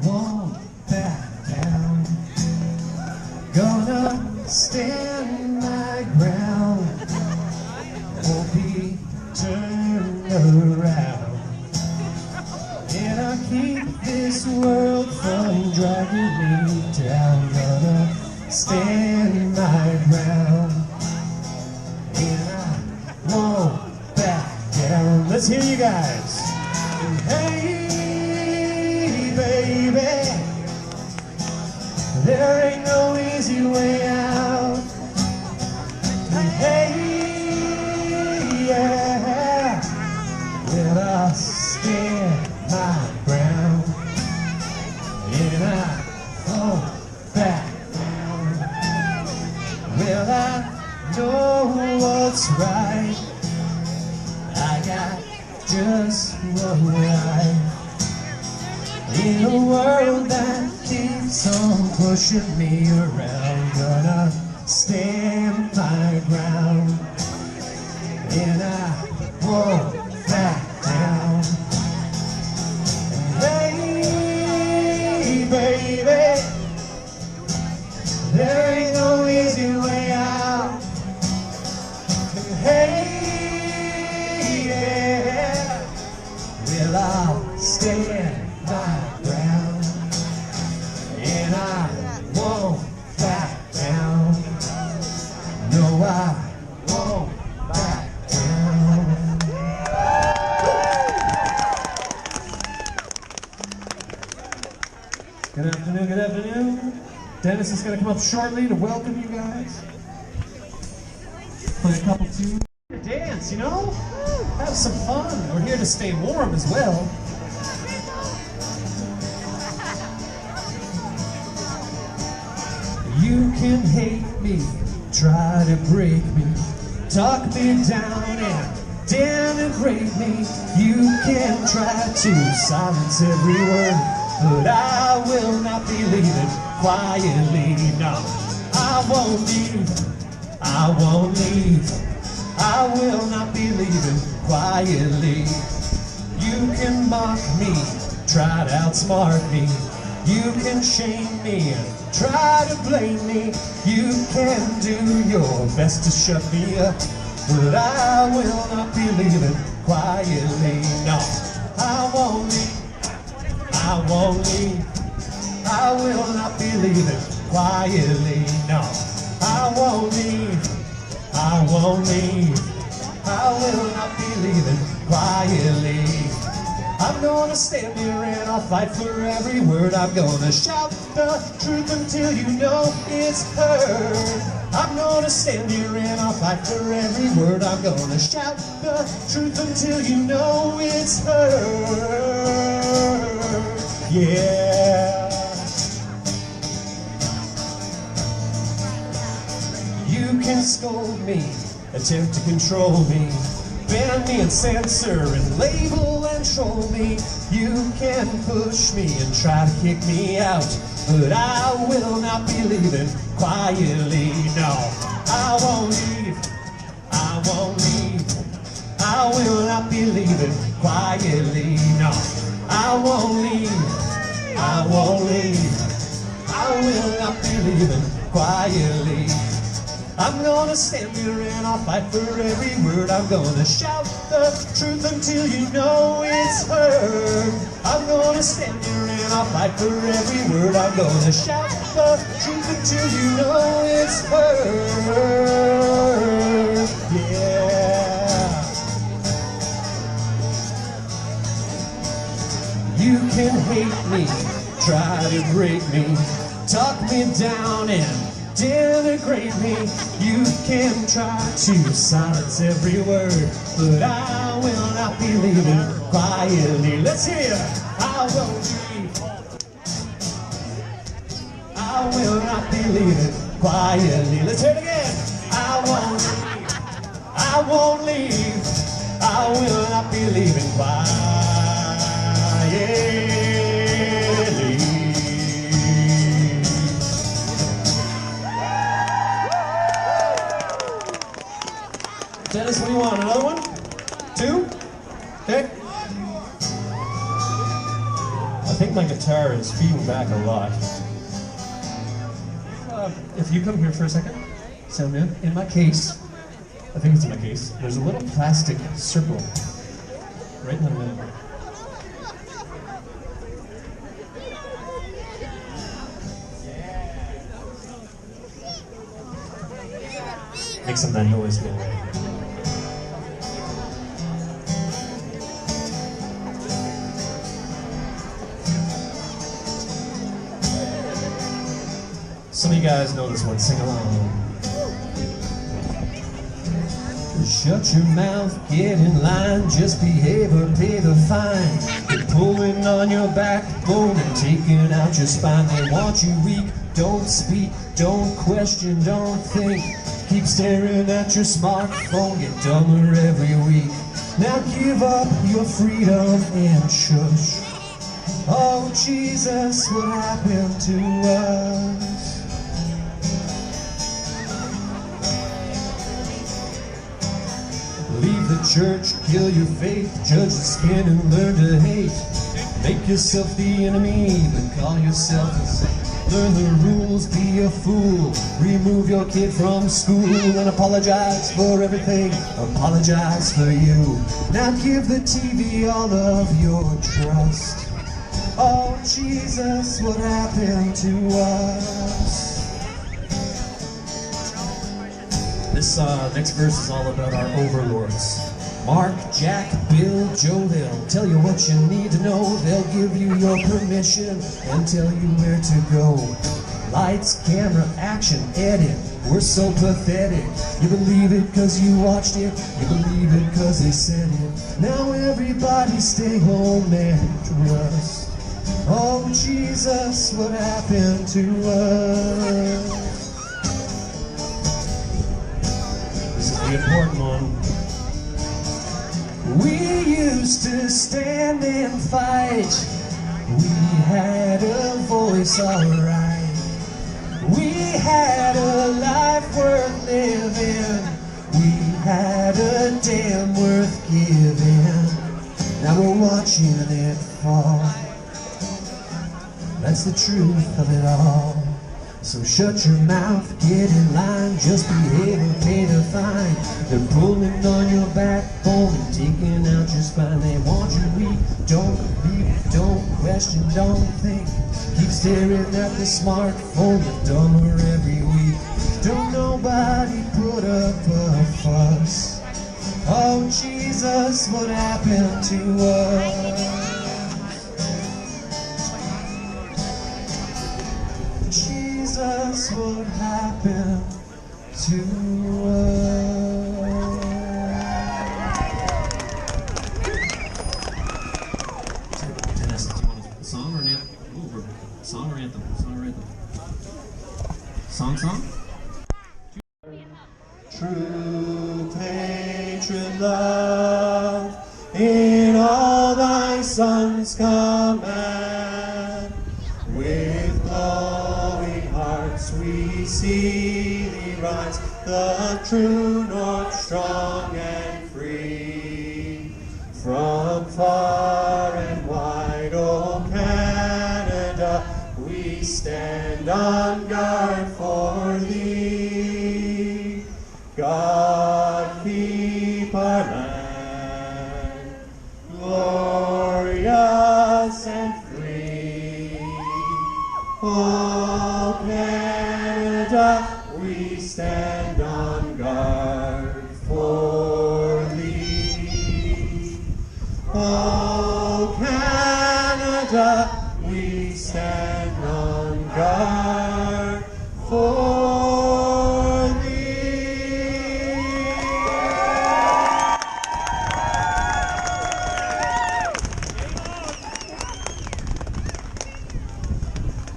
won't back down. Gonna stand my ground, won't be turned around. And I'll keep this world from dragging me down. Gonna stand my ground, and I won't back down. Let's hear you guys. Hey, baby, there ain't no easy way out. Hey, yeah, well, I'll stand my ground, and I won't back down. Well, I know what's right. I got just one life in a world that keeps on pushing me around. Gonna stand my ground, and I won't back down. Hey, baby, there ain't no easy way out. Hey, yeah, well, I'll stand my ground, and I won't back down. No, I won't back down. Good afternoon, good afternoon. Dennis is going to come up shortly to welcome you guys. Play a couple tunes. Dance, you know? Have some fun. We're here to stay warm as well. You can hate me, try to break me, talk me down and denigrate me. You can try to silence every word, but I will not be leaving quietly. No, I won't leave, I won't leave, I will not be leaving quietly. You can mock me, try to outsmart me, you can shame me and try to blame me. You can do your best to shut me up, but I will not be leaving quietly. No, I won't leave, I won't leave, I will not be leaving quietly. No, I won't leave, I won't leave, I will not be leaving quietly. I'm gonna stand here and I'll fight for every word. I'm gonna shout the truth until you know it's heard. I'm gonna stand here and I'll fight for every word. I'm gonna shout the truth until you know it's heard. Yeah. You can scold me, attempt to control me, ban me and censor and label and troll me. You can push me and try to kick me out, but I will not be leaving quietly. No, I won't leave, I won't leave, I will not be leaving quietly. No, I won't leave, I won't leave, I will not be leaving quietly. I'm gonna stand here and I'll fight for every word. I'm gonna shout the truth until you know it's heard. I'm gonna stand here and I'll fight for every word. I'm gonna shout the truth until you know it's heard. Yeah. You can hate me, try to break me, talk me down and denigrate me. You can try to silence every word, but I will not be leaving quietly. Let's hear it. I won't leave, I will not be leaving quietly. Let's hear it again. I won't leave, I won't leave, I will not be leaving quietly. Dennis, what do you want? Another one? Two? Okay. think my guitar is feeding back a lot. If you come here for a second, Soundman, in my case, I think it's in my case, there's a little plastic circle right in the middle. Make some of that noise go away. Some of you guys know this one, sing along. Shut your mouth, get in line, just behave or pay the fine. They're pulling on your backbone and taking out your spine. They want you weak, don't speak, don't question, don't think. Keep staring at your smartphone, get dumber every week. Now give up your freedom and shush. Oh Jesus, what happened to us? Leave the church, kill your faith, judge the skin and learn to hate. Make yourself the enemy, but call yourself a saint. Learn the rules, be a fool, remove your kid from school and apologize for everything, apologize for you. Now give the TV all of your trust. Oh Jesus, what happened to us? This next verse is all about our overlords. Mark, Jack, Bill, Joe, they'll tell you what you need to know. They'll give you your permission and tell you where to go. Lights, camera, action, edit, we're so pathetic. You believe it cause you watched it, you believe it cause they said it. Now everybody stay home and trust. Oh Jesus, what happened to us? This is the important one. We used to stand and fight. We had a voice alright. We had a life worth living. We had a damn worth giving. Now we're watching it fall. That's the truth of it all. So shut your mouth, get in line, just behave and pay the fine. They're pulling on your backbone and taking out your spine. They want you weak, don't believe, don't question, don't think. Keep staring at the smartphone, you're dumber every week. Don't nobody put up a fuss. Oh Jesus, what happened to us? Jesus, what happened to us? Dennis, do you want a song or an anthem? Ooh, song or anthem? Song or anthem? Song? True patron love in all thy sons command. With glowing hearts we see thee rise, the true north, strong and free. From far and wide, O Canada, we stand on guard for thee. God keep our land glorious and free. O Canada, we stand on guard for thee. O Canada, we stand on guard for thee.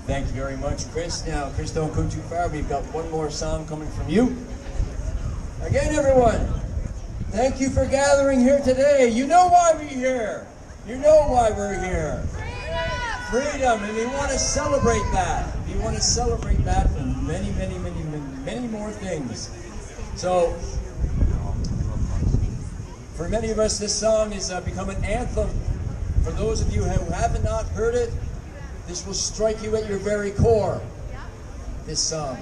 Thank you very much, Chris. Now, Chris, don't go too far. We've got one more song coming from you. Again, everyone, thank you for gathering here today. You know why we're here. You know why we're here. Freedom, and we want to celebrate that. We want to celebrate that and many more things. So, for many of us, this song has become an anthem. For those of you who have not heard it, This will strike you at your very core, this song.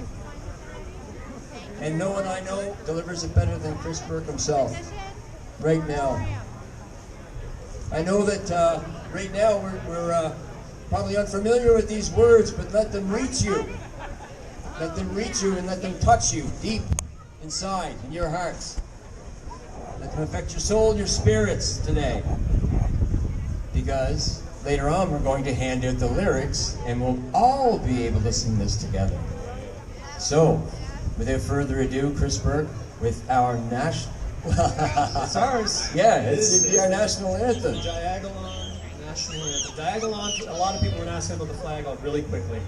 And no one I know delivers it better than Chris Burke himself, right now. I know that right now we're probably unfamiliar with these words, but let them reach you. Let them reach you and let them touch you deep inside, in your hearts. Let them affect your soul, your spirits today. Because later on we're going to hand out the lyrics and we'll all be able to sing this together. So, without further ado, Chris Burke with our national... It's ours. Yeah, it's our national anthem. Diagolon national anthem. Diagolon, a lot of people were asking about the flag really quickly.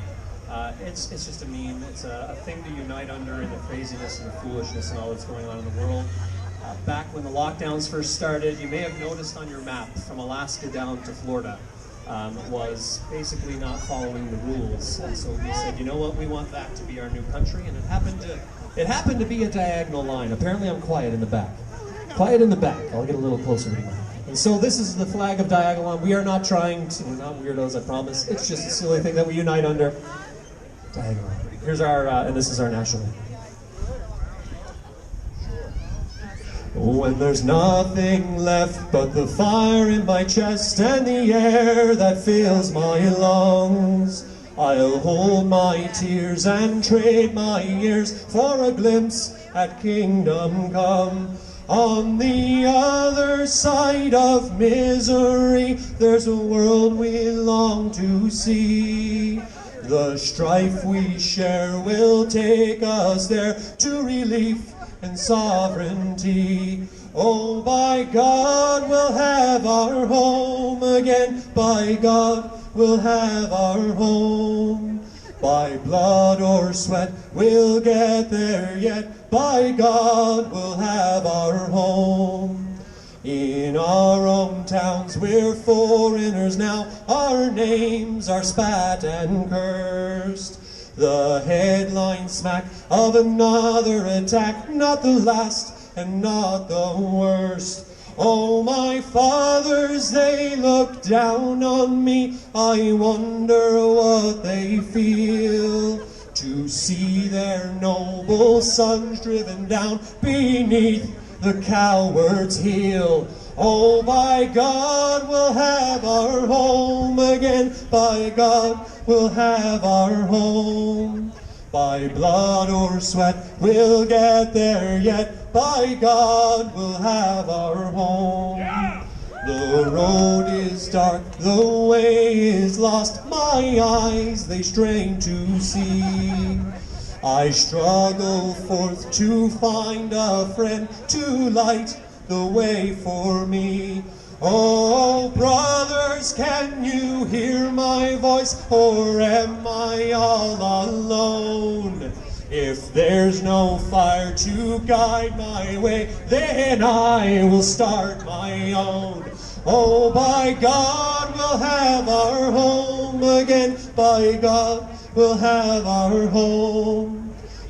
It's just a meme. It's a thing to unite under in the craziness and the foolishness and all that's going on in the world. Back when the lockdowns first started, you may have noticed on your map from Alaska down to Florida was basically not following the rules. And so we said, you know what, we want that to be our new country, and it happened to be a diagonal line. Apparently I'm quiet in the back. Quiet in the back. I'll get a little closer to you. And so this is the flag of Diagolon. We are not trying to, we're not weirdos, I promise. It's just a silly thing that we unite under. Diagolon. Here's our, and this is our national anthem. When there's nothing left but the fire in my chest and the air that fills my lungs, I'll hold my tears and trade my years for a glimpse at kingdom come. On the other side of misery, there's a world we long to see. The strife we share will take us there to relief and sovereignty. Oh, by God, we'll have our home again. By God, we'll have our home. By blood or sweat, we'll get there yet. By God, we'll have our home. In our own towns, we're foreigners now. Our names are spat and cursed. The headlines smack of another attack, not the last and not the worst. Oh, my fathers, they look down on me. I wonder what they feel to see their noble sons driven down beneath the coward's heel. Oh, by God, we'll have our home again. By God, we'll have our home. By blood or sweat, we'll get there yet. By God, we'll have our home. The road is dark, the way is lost. My eyes, they strain to see. I struggle forth to find a friend to light the way for me. Oh, brothers, can you hear my voice, or am I all alone? If there's no fire to guide my way, then I will start my own. Oh, by God, we'll have our home again. By God, we'll have our home.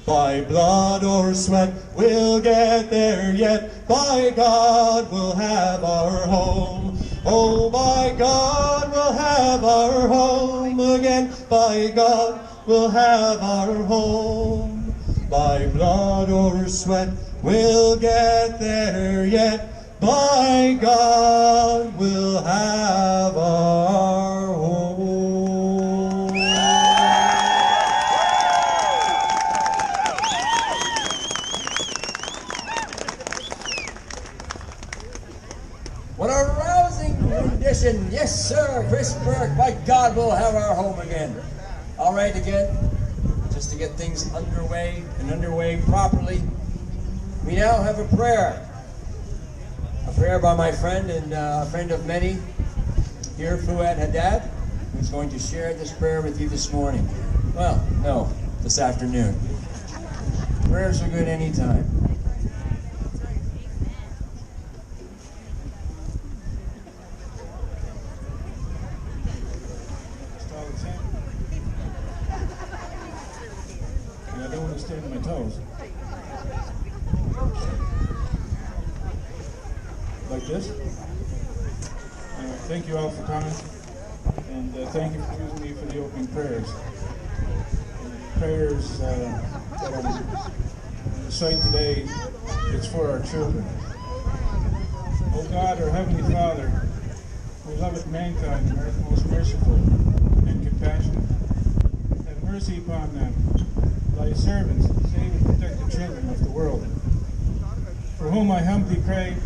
By blood or sweat, we'll get there yet. By God, we'll have our home. Oh, by God, we'll have our home again. By God, we'll have our home. By blood or sweat, we'll get there yet. By God, we'll have our home. What a rousing rendition. Yes, sir, Chris Burke. By God, we'll have our home again. All right, again, just to get things underway and underway properly, we now have a prayer. A prayer by my friend and a friend of many here, Fuad Haddad, who's going to share this prayer with you this morning. Well, no, this afternoon. Prayers are good anytime. I don't want to stand on my toes. Like this. Thank you all for coming. And thank you for using me for the opening prayers. The prayers that I'm going to recite today, it's for our children. O God, our Heavenly Father, who loveth mankind and art most merciful and compassionate, have mercy upon them, thy servants, save and protect the children of the world, for whom I humbly pray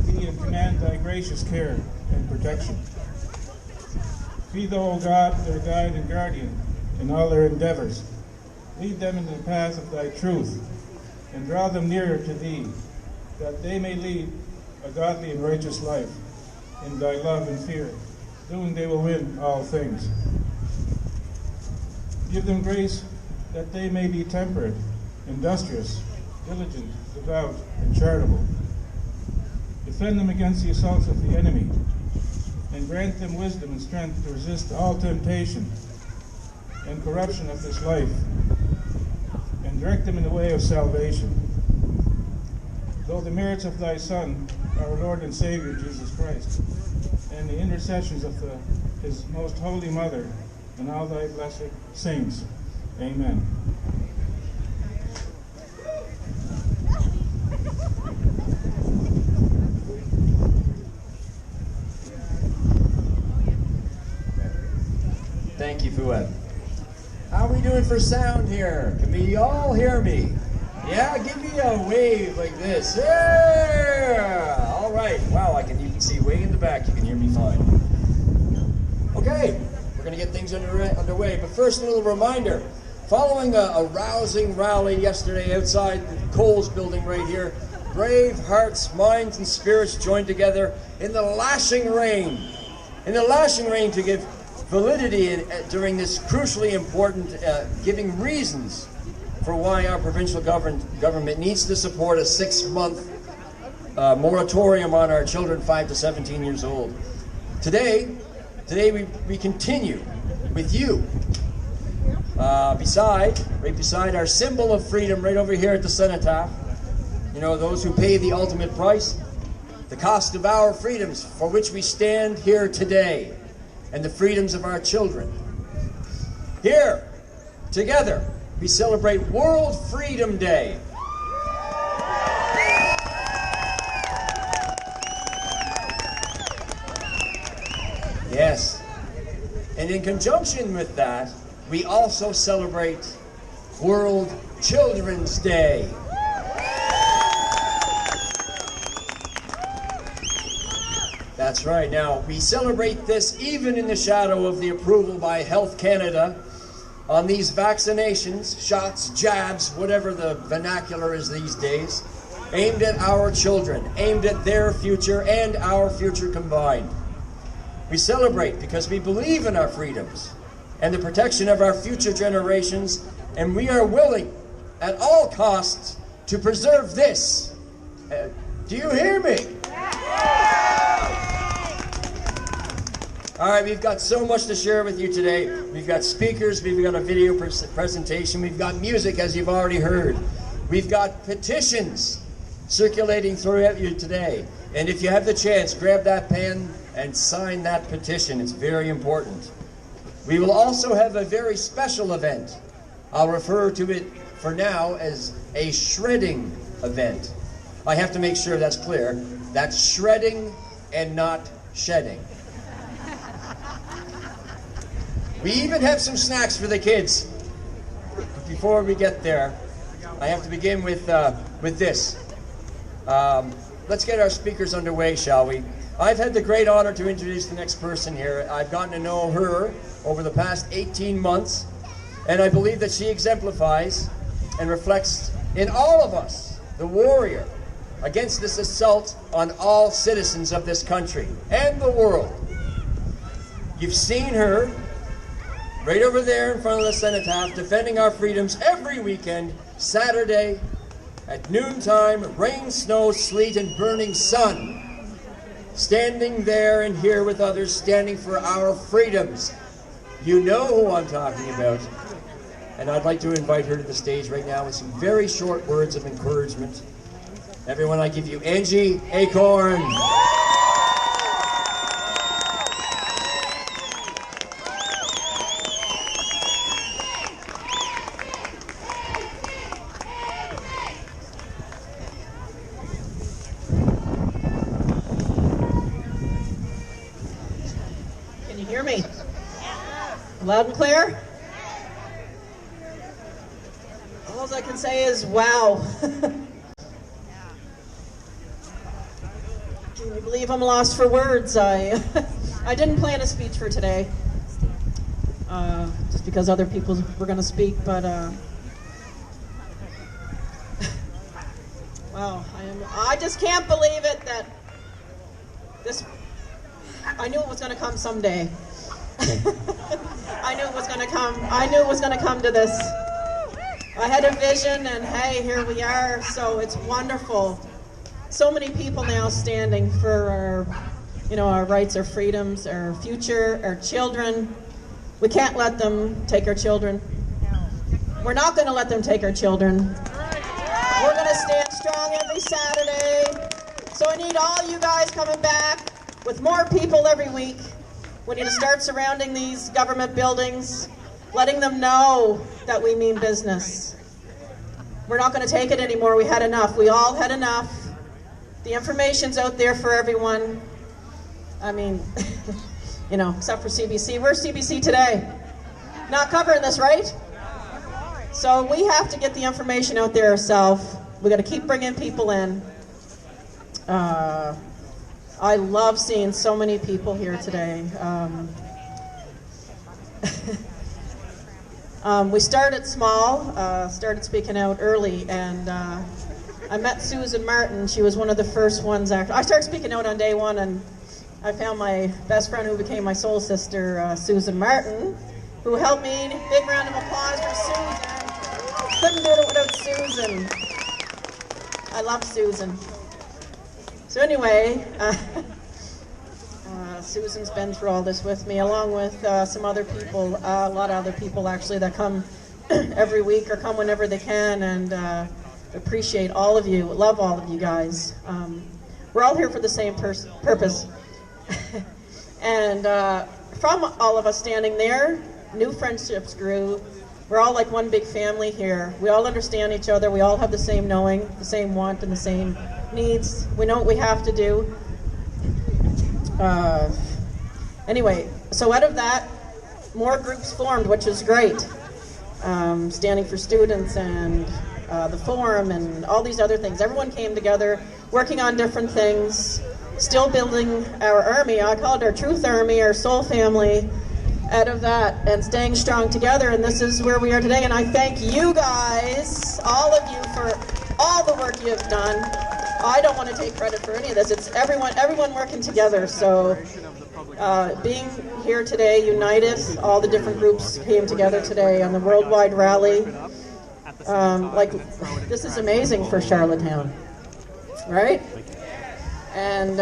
thee and command thy gracious care and protection. Be thou, O God, their guide and guardian in all their endeavors. Lead them in the path of thy truth, and draw them nearer to thee, that they may lead a godly and righteous life in thy love and fear, doing they will win all things. Give them grace that they may be temperate, industrious, diligent, devout, and charitable. Defend them against the assaults of the enemy, and grant them wisdom and strength to resist all temptation and corruption of this life, and direct them in the way of salvation. Though the merits of thy Son, our Lord and Savior, Jesus Christ, and the intercessions of his most holy Mother, and all thy blessed saints. Amen. Thank you, Fuad. How are we doing for sound here? Can we all hear me? Yeah, give me a wave like this. Yeah! All right. Wow, you can see way in the back. You can hear me fine. Okay, we're going to get things underway. But first, a little reminder. Following a rousing rally yesterday outside the Coles building right here, brave hearts, minds, and spirits joined together in the lashing rain. In the lashing rain to give validity during this crucially important giving reasons for why our provincial government needs to support a 6-month moratorium on our children 5 to 17 years old. Today we continue with you right beside our symbol of freedom right over here at the cenotaph. You know, those who pay the ultimate price, the cost of our freedoms for which we stand here today, and the freedoms of our children. Here, together, we celebrate World Freedom Day. Yes. And in conjunction with that, we also celebrate World Children's Day. That's right. Now, we celebrate this even in the shadow of the approval by Health Canada on these vaccinations, shots, jabs, whatever the vernacular is these days, aimed at our children, aimed at their future and our future combined. We celebrate because we believe in our freedoms and the protection of our future generations, and we are willing at all costs to preserve this. Do you hear me? All right, we've got so much to share with you today. We've got speakers, we've got a video presentation, we've got music, as you've already heard. We've got petitions circulating throughout you today. And if you have the chance, grab that pen and sign that petition. It's very important. We will also have a very special event. I'll refer to it for now as a shredding event. I have to make sure that's clear. That's shredding and not shedding. We even have some snacks for the kids. But before we get there, I have to begin with this. Let's get our speakers underway, shall we? I've had the great honor to introduce the next person here. I've gotten to know her over the past 18 months, and I believe that she exemplifies and reflects in all of us the warrior against this assault on all citizens of this country and the world. You've seen her right over there in front of the cenotaph, defending our freedoms every weekend, Saturday, at noontime, rain, snow, sleet, and burning sun. Standing there and here with others, standing for our freedoms. You know who I'm talking about. And I'd like to invite her to the stage right now with some very short words of encouragement. Everyone, I give you Angie Acorn. Loud and clear? All I can say is, wow. Can you believe I'm lost for words? I didn't plan a speech for today, just because other people were going to speak, but wow, I just can't believe it that this, I knew it was going to come someday. I knew it was going to come. I knew it was going to come to this. I had a vision, and hey, here we are. So it's wonderful. So many people now standing for our, our rights, our freedoms, our future, our children. We can't let them take our children. We're not going to let them take our children. We're going to stand strong every Saturday. So I need all you guys coming back with more people every week. We need to start surrounding these government buildings, letting them know that we mean business. We're not going to take it anymore. We had enough. We all had enough. The information's out there for everyone. I mean, except for CBC. Where's CBC today? Not covering this, right? So we have to get the information out there ourselves. We got to keep bringing people in. I love seeing so many people here today. We started small, started speaking out early, and I met Susan Martin. She was one of the first ones. I started speaking out on day one, and I found my best friend who became my soul sister, Susan Martin, who helped me. Big round of applause for Susan. Couldn't do it without Susan. I love Susan. So anyway, Susan's been through all this with me, along with some other people, a lot of other people actually that come every week or come whenever they can, and appreciate all of you, love all of you guys. We're all here for the same purpose. And from all of us standing there, new friendships grew. We're all like one big family here. We all understand each other. We all have the same knowing, the same want, and the same needs. We know what we have to do. Anyway, so out of that, more groups formed, which is great. Standing for Students and the Forum and all these other things. Everyone came together, working on different things, still building our army. I call it our truth army, our soul family, out of that, and staying strong together. And this is where we are today. And I thank you guys, all of you, for all the work you have done. I don't want to take credit for any of this. It's everyone working together. So being here today, united, all the different groups came together today on the worldwide rally. This is amazing for Charlottetown, right? And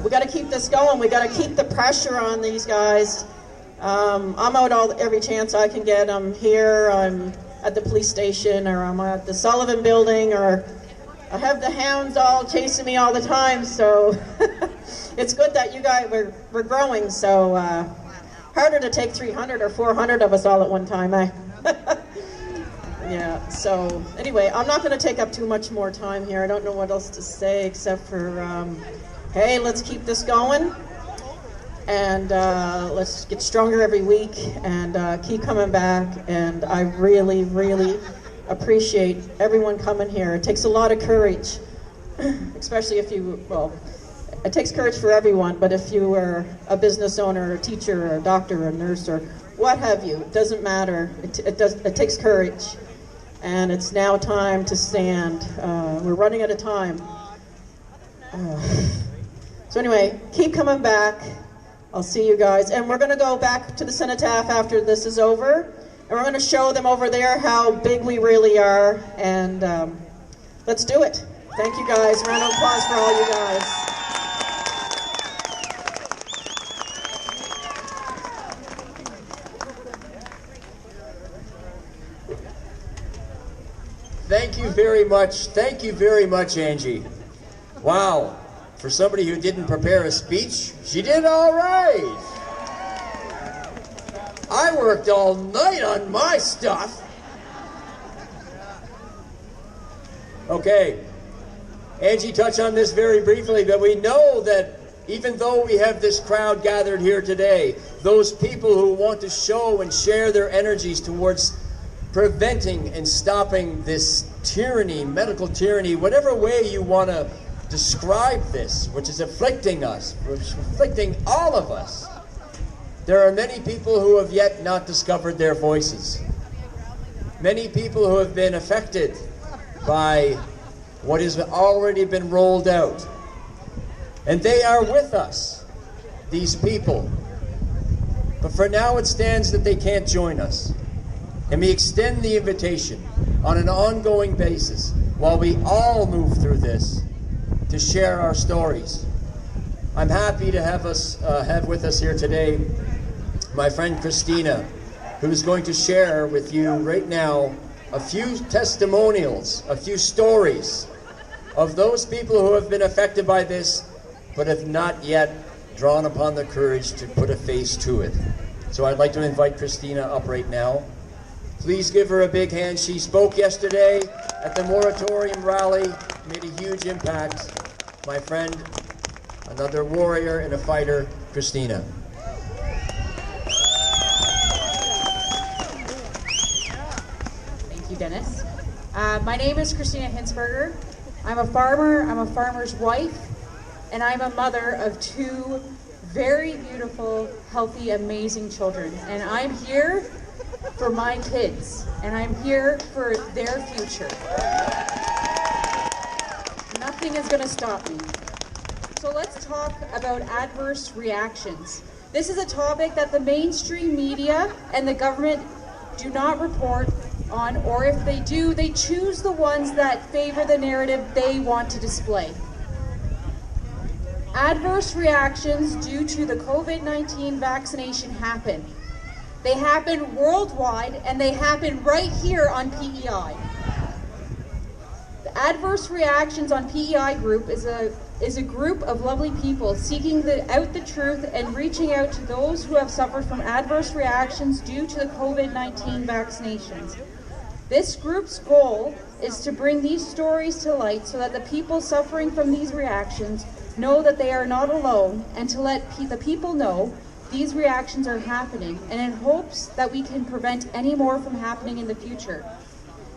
we got to keep this going. We got to keep the pressure on these guys. I'm out every chance I can get. I'm here, I'm at the police station, or I'm at the Sullivan building, or I have the hounds all chasing me all the time, so it's good that you guys, we're growing, so harder to take 300 or 400 of us all at one time, eh? Yeah, so anyway, I'm not going to take up too much more time here. I don't know what else to say except for, hey, let's keep this going, and let's get stronger every week, and keep coming back, and I really, really appreciate everyone coming here. It takes a lot of courage, especially if you, well, it takes courage for everyone, but if you are a business owner, a teacher, or a doctor, or a nurse, or what have you, it doesn't matter. It takes courage, and it's now time to stand. We're running out of time. So anyway, keep coming back. I'll see you guys, and we're going to go back to the cenotaph after this is over. And we're going to show them over there how big we really are, and let's do it. Thank you guys. Round of applause for all you guys. Thank you very much. Thank you very much, Angie. Wow. For somebody who didn't prepare a speech, she did all right. I worked all night on my stuff. Okay, Angie touched on this very briefly, but we know that Even though we have this crowd gathered here today, those people who want to show and share their energies towards preventing and stopping this tyranny, medical tyranny, whatever way you want to describe this, which is afflicting us, which is afflicting all of us. There are many people who have yet not discovered their voices. Many people who have been affected by what has already been rolled out. And they are with us, these people. But for now it stands that they can't join us. And we extend the invitation on an ongoing basis while we all move through this to share our stories. I'm happy to have with us here today my friend Christina, who is going to share with you right now a few testimonials, a few stories of those people who have been affected by this but have not yet drawn upon the courage to put a face to it. So I'd like to invite Christina up right now. Please give her a big hand. She spoke yesterday at the Moratorium rally, made a huge impact. My friend, another warrior and a fighter, Christina. Thank you, Dennis. My name is Christina Hinsberger. I'm a farmer, I'm a farmer's wife, and I'm a mother of two very beautiful, healthy, amazing children. And I'm here for my kids, and I'm here for their future. Nothing is going to stop me. So let's talk about adverse reactions. This is a topic that the mainstream media and the government do not report on, or if they do, they choose the ones that favor the narrative they want to display. Adverse reactions due to the COVID-19 vaccination happen. They happen worldwide, and they happen right here on PEI. The Adverse Reactions on PEI Group is a group of lovely people seeking out the truth and reaching out to those who have suffered from adverse reactions due to the COVID-19 vaccinations. This group's goal is to bring these stories to light so that the people suffering from these reactions know that they are not alone, and to let the people know these reactions are happening, and in hopes that we can prevent any more from happening in the future.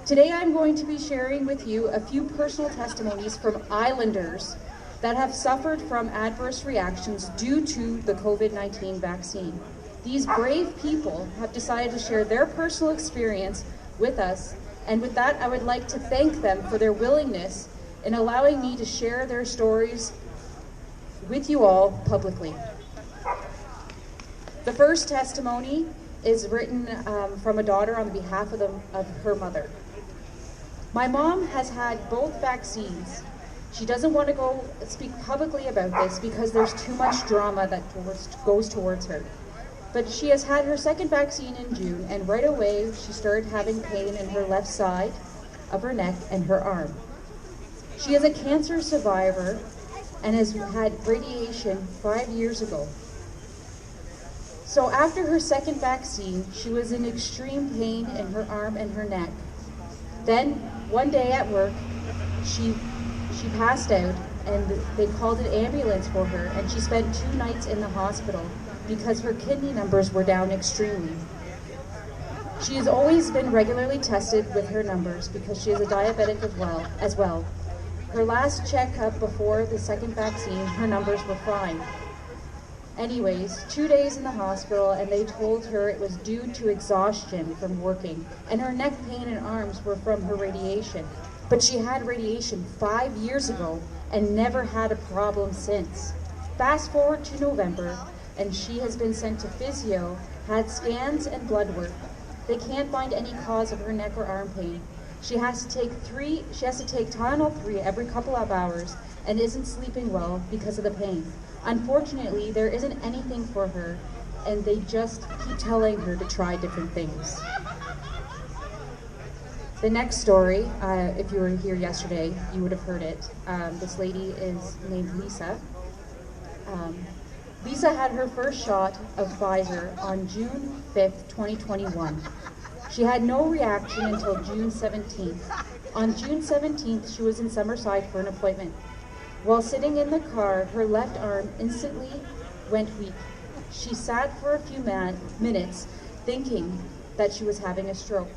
Today I'm going to be sharing with you a few personal testimonies from islanders that have suffered from adverse reactions due to the COVID-19 vaccine. These brave people have decided to share their personal experience with us, and with that I would like to thank them for their willingness in allowing me to share their stories with you all publicly. The first testimony is written from a daughter on behalf of her mother. My mom has had both vaccines. She doesn't want to go speak publicly about this because there's too much drama that goes towards her. But she has had her second vaccine in June, and right away she started having pain in her left side of her neck and her arm. She is a cancer survivor and has had radiation 5 years ago. So after her second vaccine, she was in extreme pain in her arm and her neck. Then one day at work, she passed out, and they called an ambulance for her, and she spent 2 nights in the hospital because her kidney numbers were down extremely. She has always been regularly tested with her numbers because she is a diabetic as well. Her last checkup before the second vaccine, her numbers were fine. Anyways, 2 days in the hospital, and they told her it was due to exhaustion from working, and her neck pain and arms were from her radiation. But she had radiation 5 years ago and never had a problem since. Fast forward to November, and she has been sent to physio, had scans and blood work. They can't find any cause of her neck or arm pain. She has to take Tylenol 3 every couple of hours and isn't sleeping well because of the pain. Unfortunately, there isn't anything for her, and they just keep telling her to try different things. The next story, if you were here yesterday, you would have heard it. This lady is named Lisa. Lisa had her first shot of Pfizer on June 5th, 2021. She had no reaction until June 17th. On June 17th, she was in Summerside for an appointment. While sitting in the car, her left arm instantly went weak. She sat for a few minutes thinking that she was having a stroke.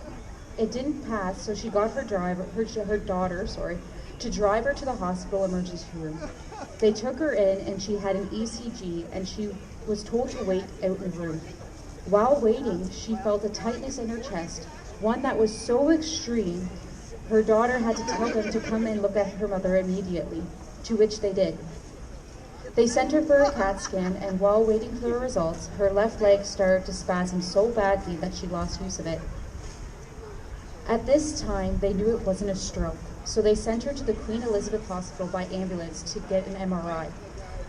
It didn't pass, so she got her daughter, to drive her to the hospital emergency room. They took her in and she had an ECG and she was told to wait out in the room. While waiting, she felt a tightness in her chest, one that was so extreme, her daughter had to tell them to come and look at her mother immediately, to which they did. They sent her for a CAT scan, and while waiting for the results, her left leg started to spasm so badly that she lost use of it. At this time, they knew it wasn't a stroke, so they sent her to the Queen Elizabeth Hospital by ambulance to get an MRI.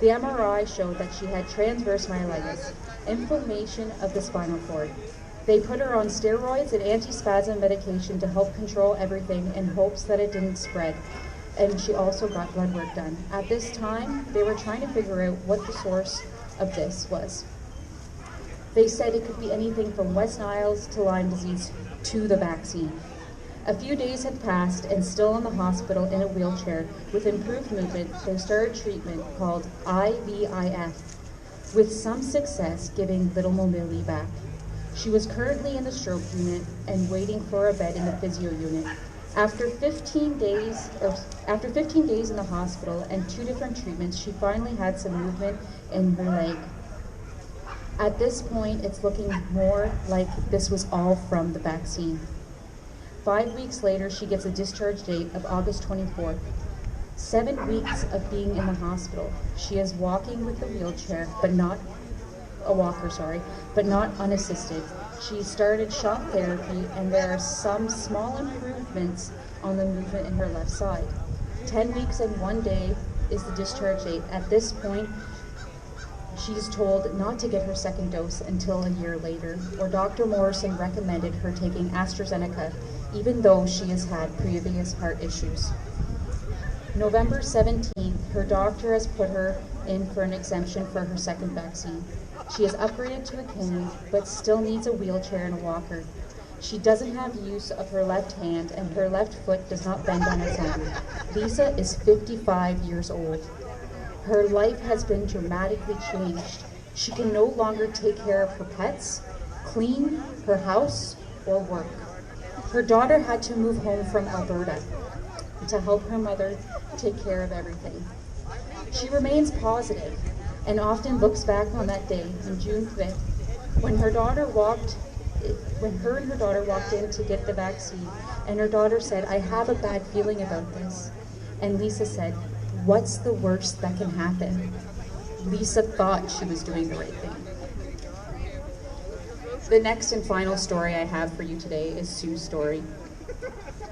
The MRI showed that she had transverse myelitis, inflammation of the spinal cord. They put her on steroids and antispasm medication to help control everything in hopes that it didn't spread, and she also got blood work done. At this time, they were trying to figure out what the source of this was. They said it could be anything from West Nile's to Lyme disease to the vaccine. A few days had passed, and still in the hospital in a wheelchair with improved movement, they started treatment called IVIF, with some success giving little mobility back. She was currently in the stroke unit and waiting for a bed in the physio unit. After 15 days in the hospital and 2 different treatments, she finally had some movement in her leg. At this point, it's looking more like this was all from the vaccine. 5 weeks later, she gets a discharge date of August 24th. 7 weeks of being in the hospital. She is walking with a wheelchair, but not unassisted. She started shock therapy, and there are some small improvements on the movement in her left side. 10 weeks and 1 day is the discharge date. At this point, she's told not to get her second dose until a year later, or Dr. Morrison recommended her taking AstraZeneca, even though she has had previous heart issues. November 17th, her doctor has put her in for an exemption for her second vaccine. She is upgraded to a cane, but still needs a wheelchair and a walker. She doesn't have use of her left hand, and her left foot does not bend on its own. Lisa is 55 years old. Her life has been dramatically changed. She can no longer take care of her pets, clean her house, or work. Her daughter had to move home from Alberta to help her mother take care of everything. She remains positive and often looks back on that day on June 5th when her and her daughter walked in to get the vaccine, and her daughter said, "I have a bad feeling about this." And Lisa said, "What's the worst that can happen?" Lisa thought she was doing the right thing. The next and final story I have for you today is Sue's story.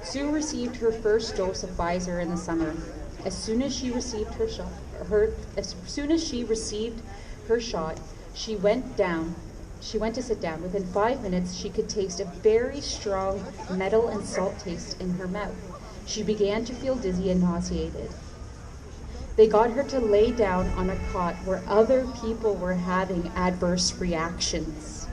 Sue received her first dose of Pfizer in the summer. As soon as she received her shot, she went to sit down. Within 5 minutes, she could taste a very strong metal and salt taste in her mouth. She began to feel dizzy and nauseated. They got her to lay down on a cot where other people were having adverse reactions.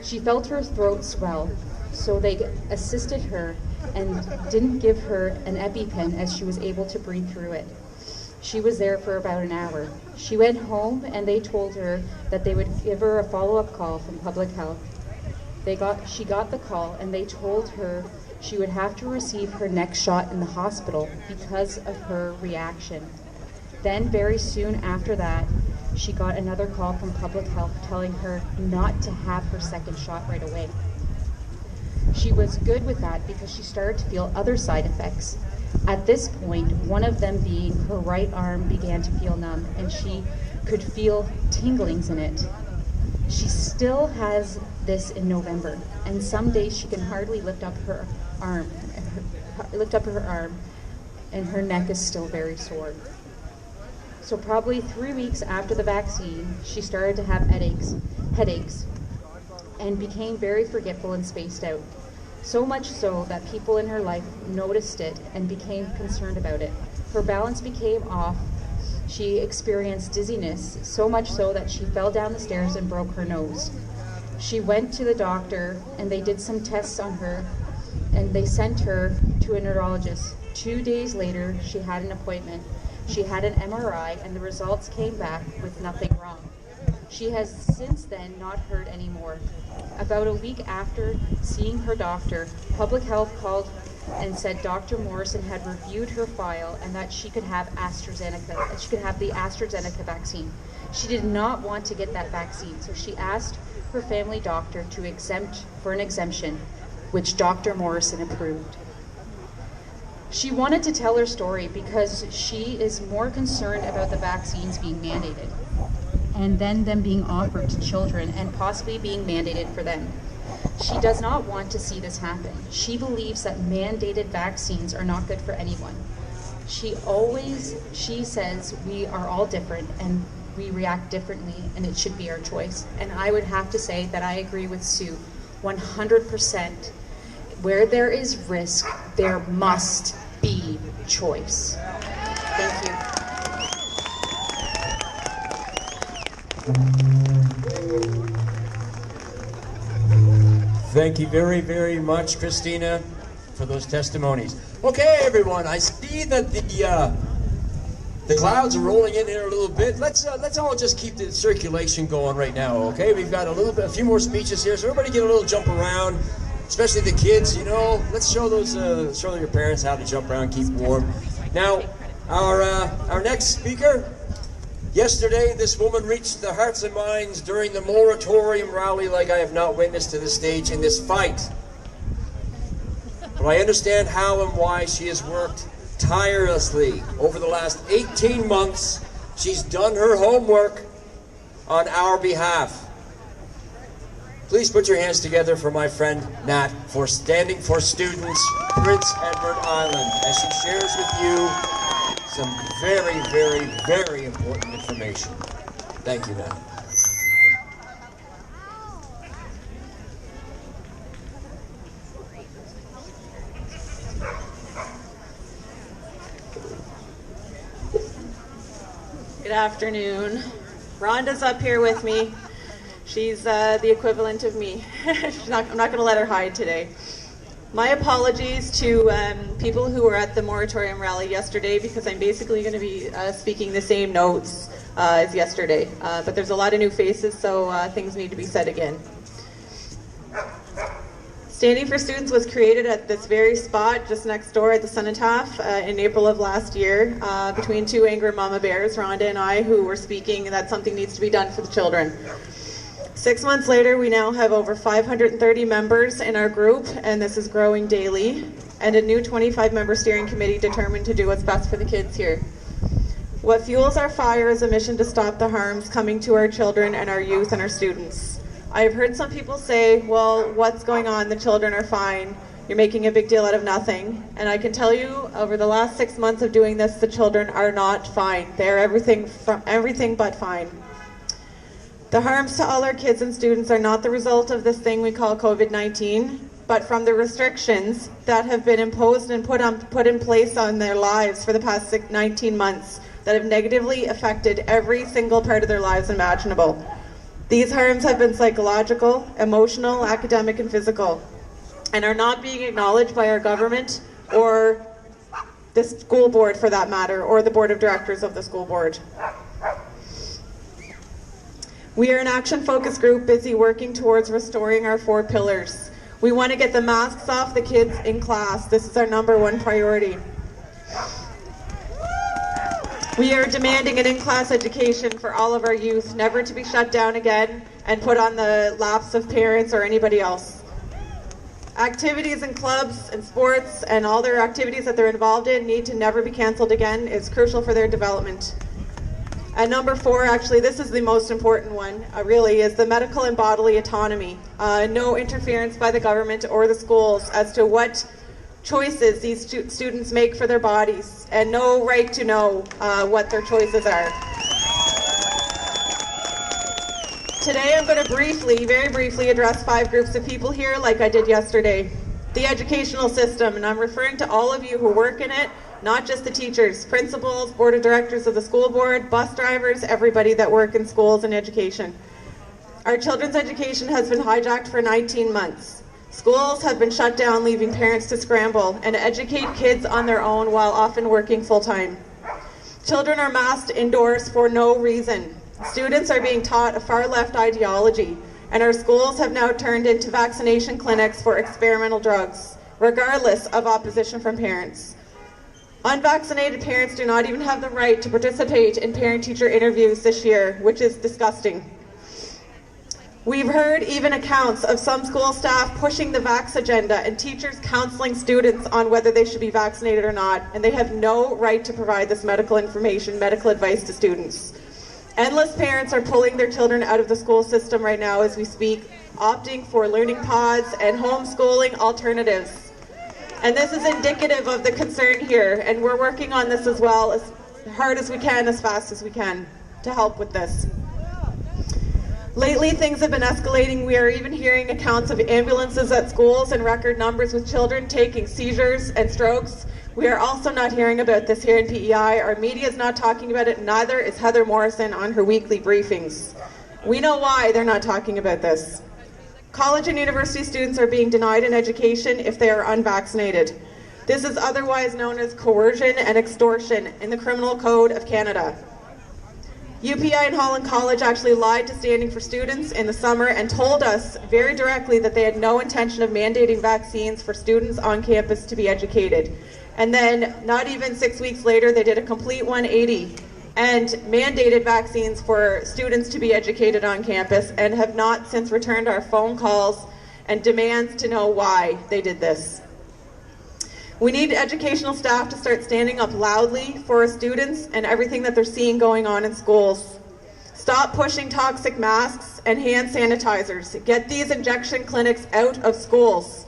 She felt her throat swell, so they assisted her and didn't give her an EpiPen as she was able to breathe through it. She was there for about an hour. She went home and they told her that they would give her a follow-up call from public health. She got the call and they told her she would have to receive her next shot in the hospital because of her reaction. Then very soon after that, she got another call from public health telling her not to have her second shot right away. She was good with that because she started to feel other side effects. At this point, one of them being her right arm began to feel numb and she could feel tinglings in it. She still has this in November, and some days she can hardly lift up her arm, and her neck is still very sore. So probably 3 weeks after the vaccine, she started to have headaches, and became very forgetful and spaced out. So much so that people in her life noticed it and became concerned about it. Her balance became off. She experienced dizziness, so much so that she fell down the stairs and broke her nose. She went to the doctor and they did some tests on her and they sent her to a neurologist. 2 days later, she had an appointment. She had an MRI, and the results came back with nothing wrong. She has since then not heard any more. About a week after seeing her doctor, Public Health called and said Dr. Morrison had reviewed her file and that she could have AstraZeneca. She could have the AstraZeneca vaccine. She did not want to get that vaccine, so she asked her family doctor to exempt for an exemption, which Dr. Morrison approved. She wanted to tell her story because she is more concerned about the vaccines being mandated and then them being offered to children and possibly being mandated for them. She does not want to see this happen. She believes that mandated vaccines are not good for anyone. She says we are all different and we react differently and it should be our choice. And I would have to say that I agree with Sue 100%. Where there is risk, there must be choice. Thank you. Thank you very, very much, Christina, for those testimonies. Okay, everyone, I see that the clouds are rolling in here a little bit. Let's all just keep the circulation going right now, okay? We've got a few more speeches here, so everybody get a little jump around, especially the kids, you know. Let's show show your parents how to jump around, keep warm. Now, our next speaker. Yesterday, this woman reached the hearts and minds during the moratorium rally like I have not witnessed to this stage in this fight. But I understand how and why she has worked tirelessly over the last 18 months. She's done her homework on our behalf. Please put your hands together for my friend Nat for Standing for Students, Prince Edward Island, as she shares with you some very, very, very important information. Thank you, Nat. Good afternoon. Rhonda's up here with me. She's the equivalent of me. I'm not going to let her hide today. My apologies to people who were at the moratorium rally yesterday because I'm basically going to be speaking the same notes as yesterday. But there's a lot of new faces, so things need to be said again. Standing for Students was created at this very spot just next door at the Cenotaph in April of last year between two angry mama bears, Rhonda and I, who were speaking that something needs to be done for the children. 6 months later, we now have over 530 members in our group, and this is growing daily, and a new 25-member steering committee determined to do what's best for the kids here. What fuels our fire is a mission to stop the harms coming to our children and our youth and our students. I've heard some people say, well, what's going on? The children are fine. You're making a big deal out of nothing. And I can tell you, over the last 6 months of doing this, the children are not fine. They're everything but fine. The harms to all our kids and students are not the result of this thing we call COVID-19, but from the restrictions that have been imposed and put in place on their lives for the past 19 months that have negatively affected every single part of their lives imaginable. These harms have been psychological, emotional, academic, and physical, and are not being acknowledged by our government or the school board for that matter, or the board of directors of the school board. We are an action-focused group busy working towards restoring our 4 pillars. We want to get the masks off the kids in class. This is our #1 priority. We are demanding an in-class education for all of our youth, never to be shut down again and put on the laps of parents or anybody else. Activities and clubs and sports and all their activities that they're involved in need to never be canceled again. It's crucial for their development. And #4, actually, this is the most important one, really, is the medical and bodily autonomy. No interference by the government or the schools as to what choices these students make for their bodies, and no right to know what their choices are. Today I'm going to very briefly address 5 groups of people here like I did yesterday. The educational system, and I'm referring to all of you who work in it, not just the teachers, principals, board of directors of the school board, bus drivers, everybody that work in schools and education. Our children's education has been hijacked for 19 months. Schools have been shut down, leaving parents to scramble and educate kids on their own while often working full-time. Children are masked indoors for no reason. Students are being taught a far-left ideology, and our schools have now turned into vaccination clinics for experimental drugs, regardless of opposition from parents. Unvaccinated parents do not even have the right to participate in parent-teacher interviews this year, which is disgusting. We've heard even accounts of some school staff pushing the vax agenda and teachers counseling students on whether they should be vaccinated or not, and they have no right to provide this medical information, medical advice to students. Endless parents are pulling their children out of the school system right now as we speak, opting for learning pods and homeschooling alternatives. And this is indicative of the concern here, and we're working on this as well, as hard as we can, as fast as we can, to help with this. Lately, things have been escalating. We are even hearing accounts of ambulances at schools in record numbers with children taking seizures and strokes. We are also not hearing about this here in PEI. Our media is not talking about it, neither is Heather Morrison on her weekly briefings. We know why they're not talking about this. College and university students are being denied an education if they are unvaccinated. This is otherwise known as coercion and extortion in the Criminal Code of Canada. UPI and Holland College actually lied to Standing for Students in the summer and told us very directly that they had no intention of mandating vaccines for students on campus to be educated. And then, not even 6 weeks later, they did a complete 180 and mandated vaccines for students to be educated on campus, and have not since returned our phone calls and demands to know why they did this. We need educational staff to start standing up loudly for our students and everything that they're seeing going on in schools. Stop pushing toxic masks and hand sanitizers. Get these injection clinics out of schools.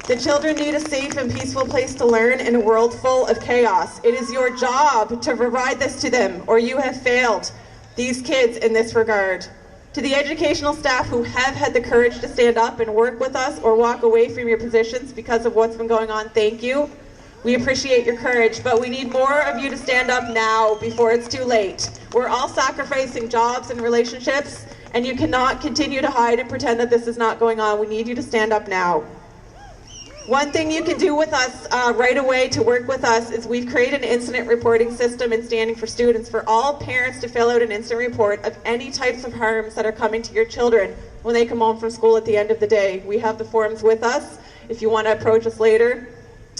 The children need a safe and peaceful place to learn in a world full of chaos. It is your job to provide this to them, or you have failed these kids in this regard. To the educational staff who have had the courage to stand up and work with us or walk away from your positions because of what's been going on, thank you. We appreciate your courage, but we need more of you to stand up now before it's too late. We're all sacrificing jobs and relationships, and you cannot continue to hide and pretend that this is not going on. We need you to stand up now. One thing you can do with us right away to work with us is we've created an incident reporting system in Standing for Students for all parents to fill out an instant report of any types of harms that are coming to your children when they come home from school at the end of the day. We have the forms with us. If you want to approach us later,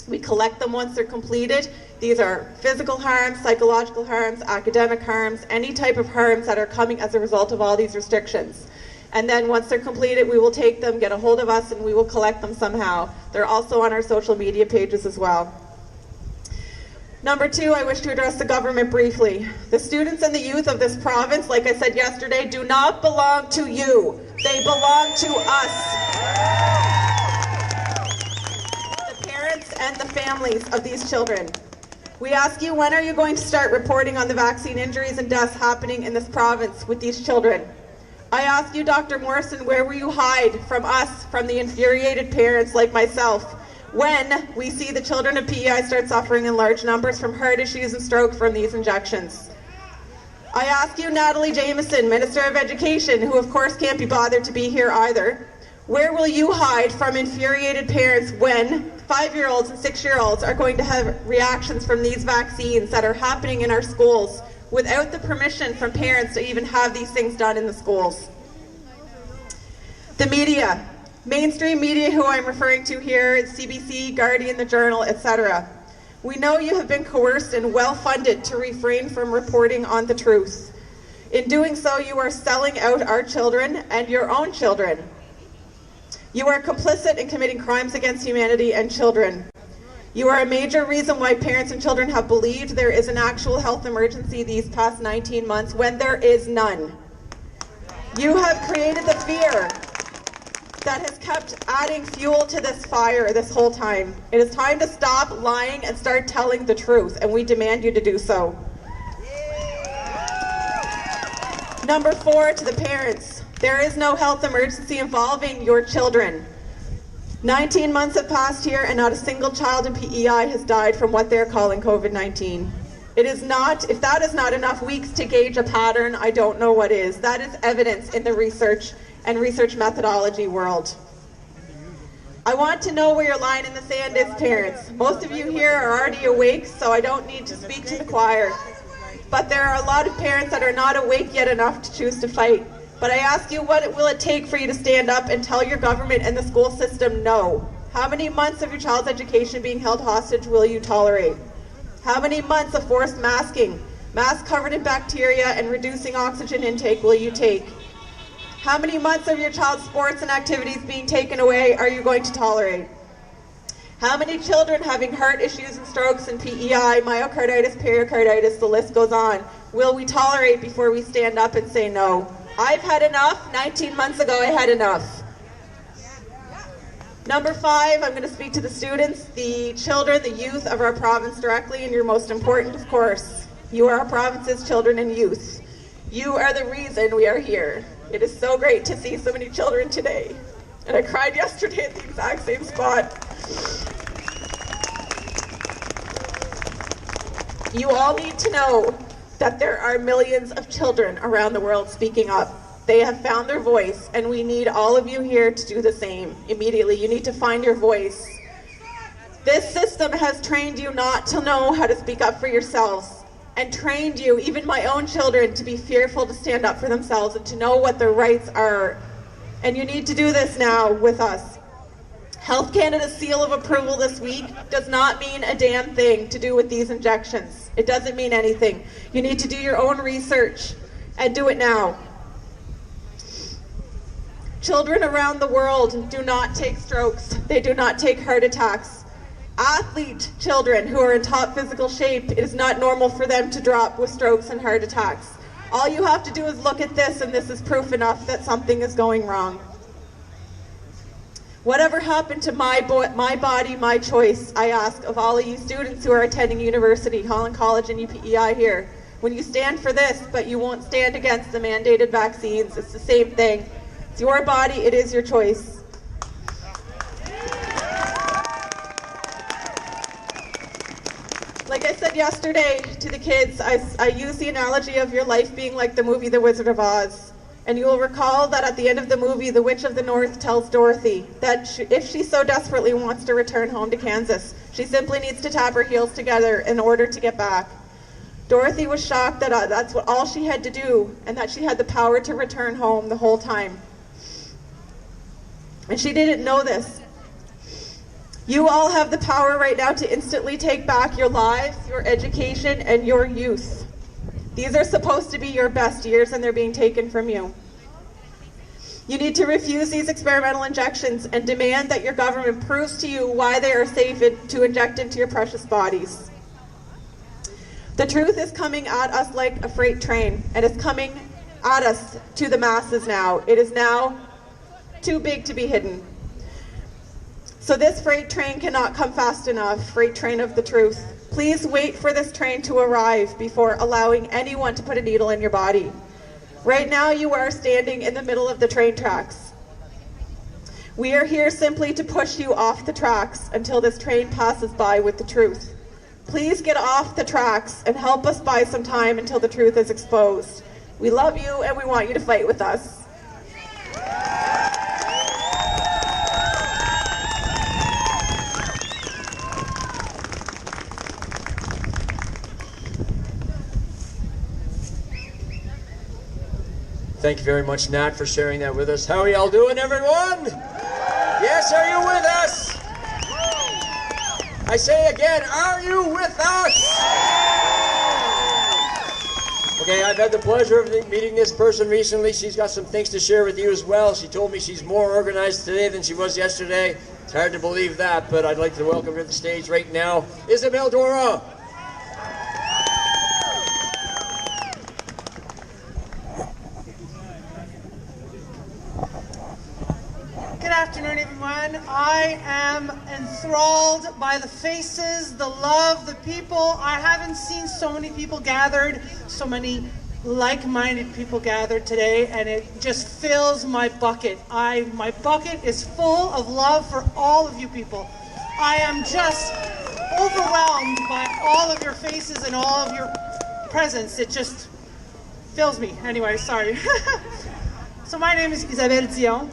we collect them once they're completed. These are physical harms, psychological harms, academic harms, any type of harms that are coming as a result of all these restrictions. And then once they're completed, we will take them, get a hold of us, and we will collect them somehow. They're also on our social media pages as well. Number two, I wish to address the government briefly. The students and the youth of this province, like I said yesterday, do not belong to you. They belong to us. The parents and the families of these children. We ask you, when are you going to start reporting on the vaccine injuries and deaths happening in this province with these children? I ask you, Dr. Morrison, where will you hide from us, from the infuriated parents like myself, when we see the children of PEI start suffering in large numbers from heart issues and stroke from these injections? I ask you, Natalie Jameson, Minister of Education, who of course can't be bothered to be here either, where will you hide from infuriated parents when 5-year-olds and 6-year-olds are going to have reactions from these vaccines that are happening in our schools without the permission from parents to even have these things done in the schools? The media, mainstream media who I'm referring to here, CBC, Guardian, The Journal, etc. We know you have been coerced and well-funded to refrain from reporting on the truth. In doing so, you are selling out our children and your own children. You are complicit in committing crimes against humanity and children. You are a major reason why parents and children have believed there is an actual health emergency these past 19 months when there is none. You have created the fear that has kept adding fuel to this fire this whole time. It is time to stop lying and start telling the truth, and we demand you to do so. Number 4, to the parents. There is no health emergency involving your children. 19 months have passed here and not a single child in PEI has died from what they're calling COVID-19. It is not, if that is not enough weeks to gauge a pattern, I don't know what is. That is evidence in the research and research methodology world. I want to know where your line in the sand is, parents. Most of you here are already awake, so I don't need to speak to the choir. But there are a lot of parents that are not awake yet enough to choose to fight. But I ask you, what will it take for you to stand up and tell your government and the school system no? How many months of your child's education being held hostage will you tolerate? How many months of forced masking, masks covered in bacteria and reducing oxygen intake will you take? How many months of your child's sports and activities being taken away are you going to tolerate? How many children having heart issues and strokes and PEI, myocarditis, pericarditis, the list goes on, will we tolerate before we stand up and say no? I've had enough. 19 months ago I had enough. Number 5, I'm going to speak to the students, the children, the youth of our province directly, and you're most important, of course. You are our province's children and youth. You are the reason we are here. It is so great to see so many children today. And I cried yesterday at the exact same spot. You all need to know that there are millions of children around the world speaking up. They have found their voice, and we need all of you here to do the same immediately. You need to find your voice. This system has trained you not to know how to speak up for yourselves, and trained you, even my own children, to be fearful to stand up for themselves and to know what their rights are. And you need to do this now with us. Health Canada's seal of approval this week does not mean a damn thing to do with these injections. It doesn't mean anything. You need to do your own research and do it now. Children around the world do not take strokes. They do not take heart attacks. Athlete children who are in top physical shape, it is not normal for them to drop with strokes and heart attacks. All you have to do is look at this, and this is proof enough that something is going wrong. Whatever happened to my body, my choice, I ask of all of you students who are attending university, Holland College and UPEI here. When you stand for this, but you won't stand against the mandated vaccines, it's the same thing. It's your body, it is your choice. Like I said yesterday to the kids, I use the analogy of your life being like the movie The Wizard of Oz. And you will recall that at the end of the movie, the Witch of the North tells Dorothy that if she so desperately wants to return home to Kansas, she simply needs to tap her heels together in order to get back. Dorothy was shocked that that's all she had to do, and that she had the power to return home the whole time. And she didn't know this. You all have the power right now to instantly take back your lives, your education, and your youth. These are supposed to be your best years, and they're being taken from you. You need to refuse these experimental injections and demand that your government proves to you why they are safe to inject into your precious bodies. The truth is coming at us like a freight train, and it's coming at us to the masses now. It is now too big to be hidden. So this freight train cannot come fast enough, freight train of the truth. Please wait for this train to arrive before allowing anyone to put a needle in your body. Right now you are standing in the middle of the train tracks. We are here simply to push you off the tracks until this train passes by with the truth. Please get off the tracks and help us buy some time until the truth is exposed. We love you and we want you to fight with us. Thank you very much, Nat, for sharing that with us. How are y'all doing, everyone? Yes, are you with us? I say again, are you with us? Okay, I've had the pleasure of meeting this person recently. She's got some things to share with you as well. She told me she's more organized today than she was yesterday. It's hard to believe that, but I'd like to welcome her to the stage right now, Isabel Dora. Good afternoon, everyone. I am enthralled by the faces, the love, the people. I haven't seen so many people gathered, so many like-minded people gathered today, and it just fills my bucket. My bucket is full of love for all of you people. I am just overwhelmed by all of your faces and all of your presence. It just fills me. Anyway, sorry. So my name is Isabelle Dion,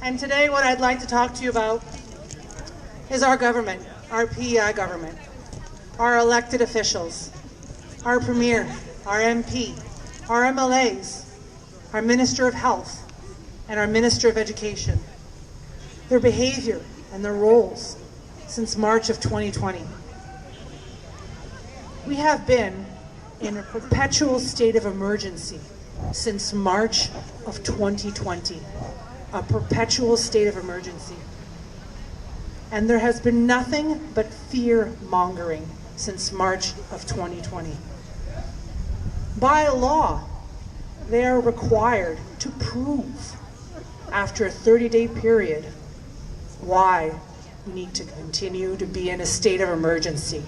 and today what I'd like to talk to you about is our government, our PEI government, our elected officials, our Premier, our MP, our MLAs, our Minister of Health, and our Minister of Education, their behavior and their roles since March of 2020. We have been in a perpetual state of emergency since March of 2020, a perpetual state of emergency. And there has been nothing but fear-mongering since March of 2020. By law, they are required to prove after a 30-day period why we need to continue to be in a state of emergency.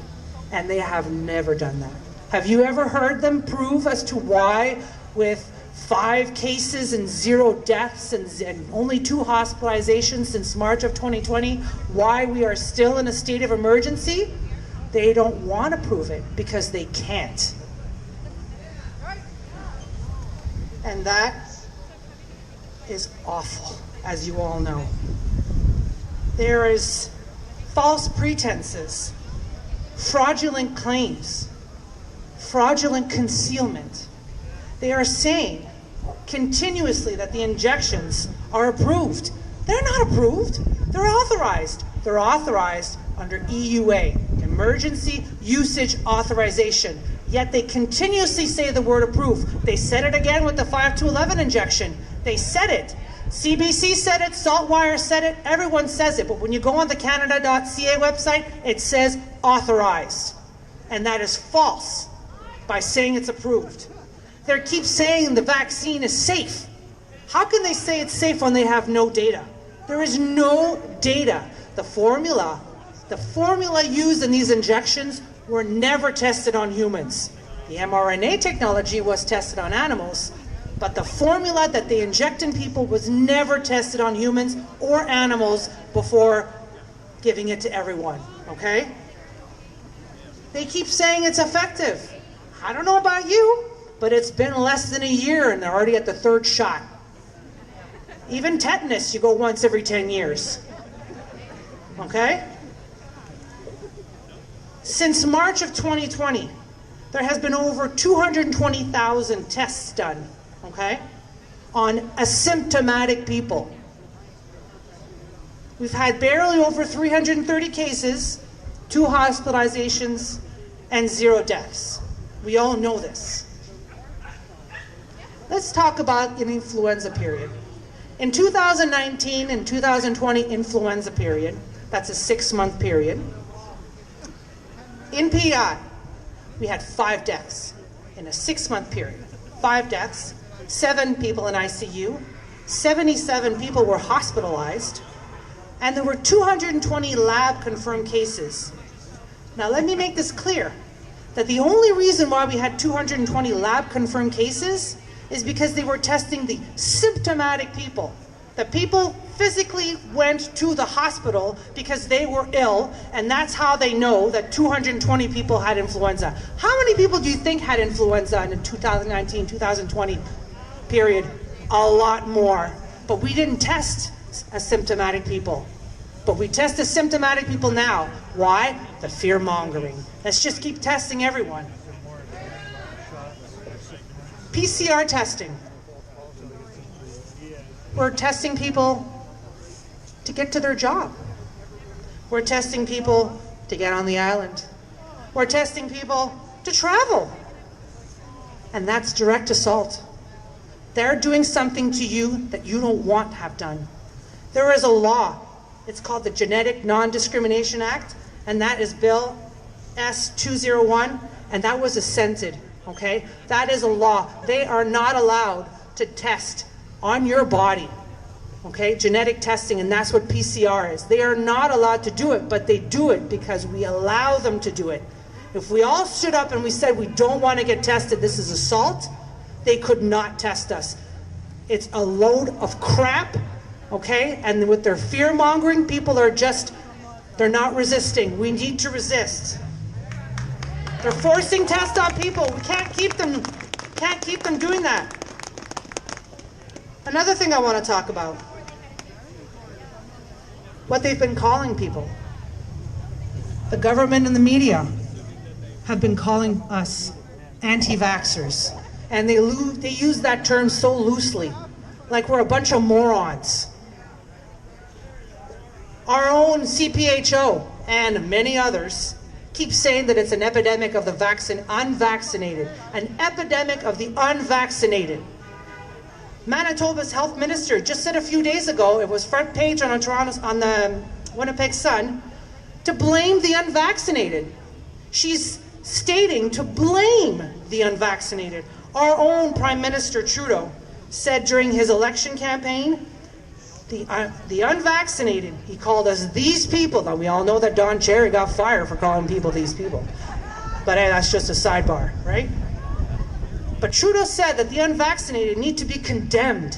And they have never done that. Have you ever heard them prove as to why, with 5 cases and 0 deaths and only 2 hospitalizations since March of 2020, why we are still in a state of emergency? They don't want to prove it because they can't. And that is awful, as you all know. There is false pretenses, fraudulent claims, fraudulent concealment. They are saying continuously that the injections are approved. They're not approved. They're authorized. They're authorized under EUA, Emergency Usage Authorization. Yet they continuously say the word approved. They said it again with the 5 to 11 injection. They said it. CBC said it, Saltwire said it, everyone says it. But when you go on the Canada.ca website, it says authorized. And that is false by saying it's approved. They keep saying the vaccine is safe. How can they say it's safe when they have no data? There is no data. The formula used in these injections were never tested on humans. The mRNA technology was tested on animals, but the formula that they inject in people was never tested on humans or animals before giving it to everyone, okay? They keep saying it's effective. I don't know about you, but it's been less than a year and they're already at the 3rd shot. Even tetanus, you go once every 10 years, okay? Since March of 2020, there has been over 220,000 tests done, okay, on asymptomatic people. We've had barely over 330 cases, 2 hospitalizations, and 0 deaths. We all know this. Let's talk about an influenza period. In 2019 and 2020 influenza period, that's a 6-month period, in PEI, we had 5 deaths in a 6-month period. 5 deaths, 7 people in ICU, 77 people were hospitalized, and there were 220 lab-confirmed cases. Now let me make this clear, that the only reason why we had 220 lab-confirmed cases is because they were testing the symptomatic people. The people physically went to the hospital because they were ill, and that's how they know that 220 people had influenza. How many people do you think had influenza in the 2019, 2020 period? A lot more. But we didn't test asymptomatic people. But we test asymptomatic people now. Why? The fear-mongering. Let's just keep testing everyone. PCR testing. We're testing people to get to their job. We're testing people to get on the island. We're testing people to travel. And that's direct assault. They're doing something to you that you don't want to have done. There is a law. It's called the Genetic Non-Discrimination Act, and that is Bill S-201, and that was assented, okay? That is a law. They are not allowed to test on your body, okay? Genetic testing, and that's what PCR is. They are not allowed to do it, but they do it because we allow them to do it. If we all stood up and we said we don't want to get tested, this is assault, they could not test us. It's a load of crap, okay? And with their fear-mongering, people are just, They're not resisting. We need to resist. They're forcing tests on people. We can't keep them doing that. Another thing I want to talk about. What they've been calling people. The government and the media have been calling us anti-vaxxers. And they use that term so loosely, like we're a bunch of morons. Our own CPHO and many others keep saying that it's an epidemic of the unvaccinated, an epidemic of the unvaccinated. Manitoba's health minister just said a few days ago, it was front page on the Winnipeg Sun, to blame the unvaccinated. She's stating to blame the unvaccinated. Our own Prime Minister Trudeau said during his election campaign, the unvaccinated, he called us these people. Now we all know that Don Cherry got fired for calling people these people. But hey, that's just a sidebar, right? But Trudeau said that the unvaccinated need to be condemned.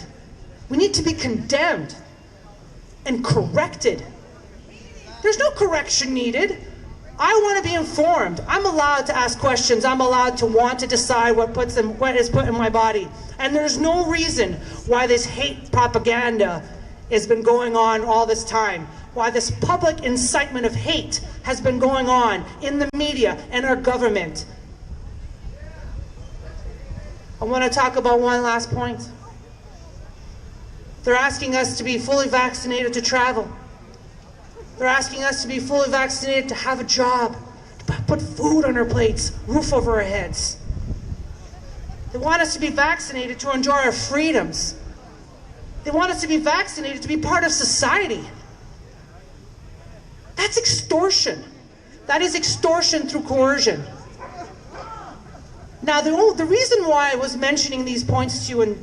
We need to be condemned and corrected. There's no correction needed. I want to be informed. I'm allowed to ask questions. I'm allowed to want to decide what is put in my body. And there's no reason why this hate propaganda has been going on all this time. Why this public incitement of hate has been going on in the media and our government. I want to talk about one last point. They're asking us to be fully vaccinated to travel. They're asking us to be fully vaccinated to have a job, to put food on our plates, roof over our heads. They want us to be vaccinated to enjoy our freedoms. They want us to be vaccinated to be part of society. That's extortion. That is extortion through coercion. Now, the reason why I was mentioning these points to you and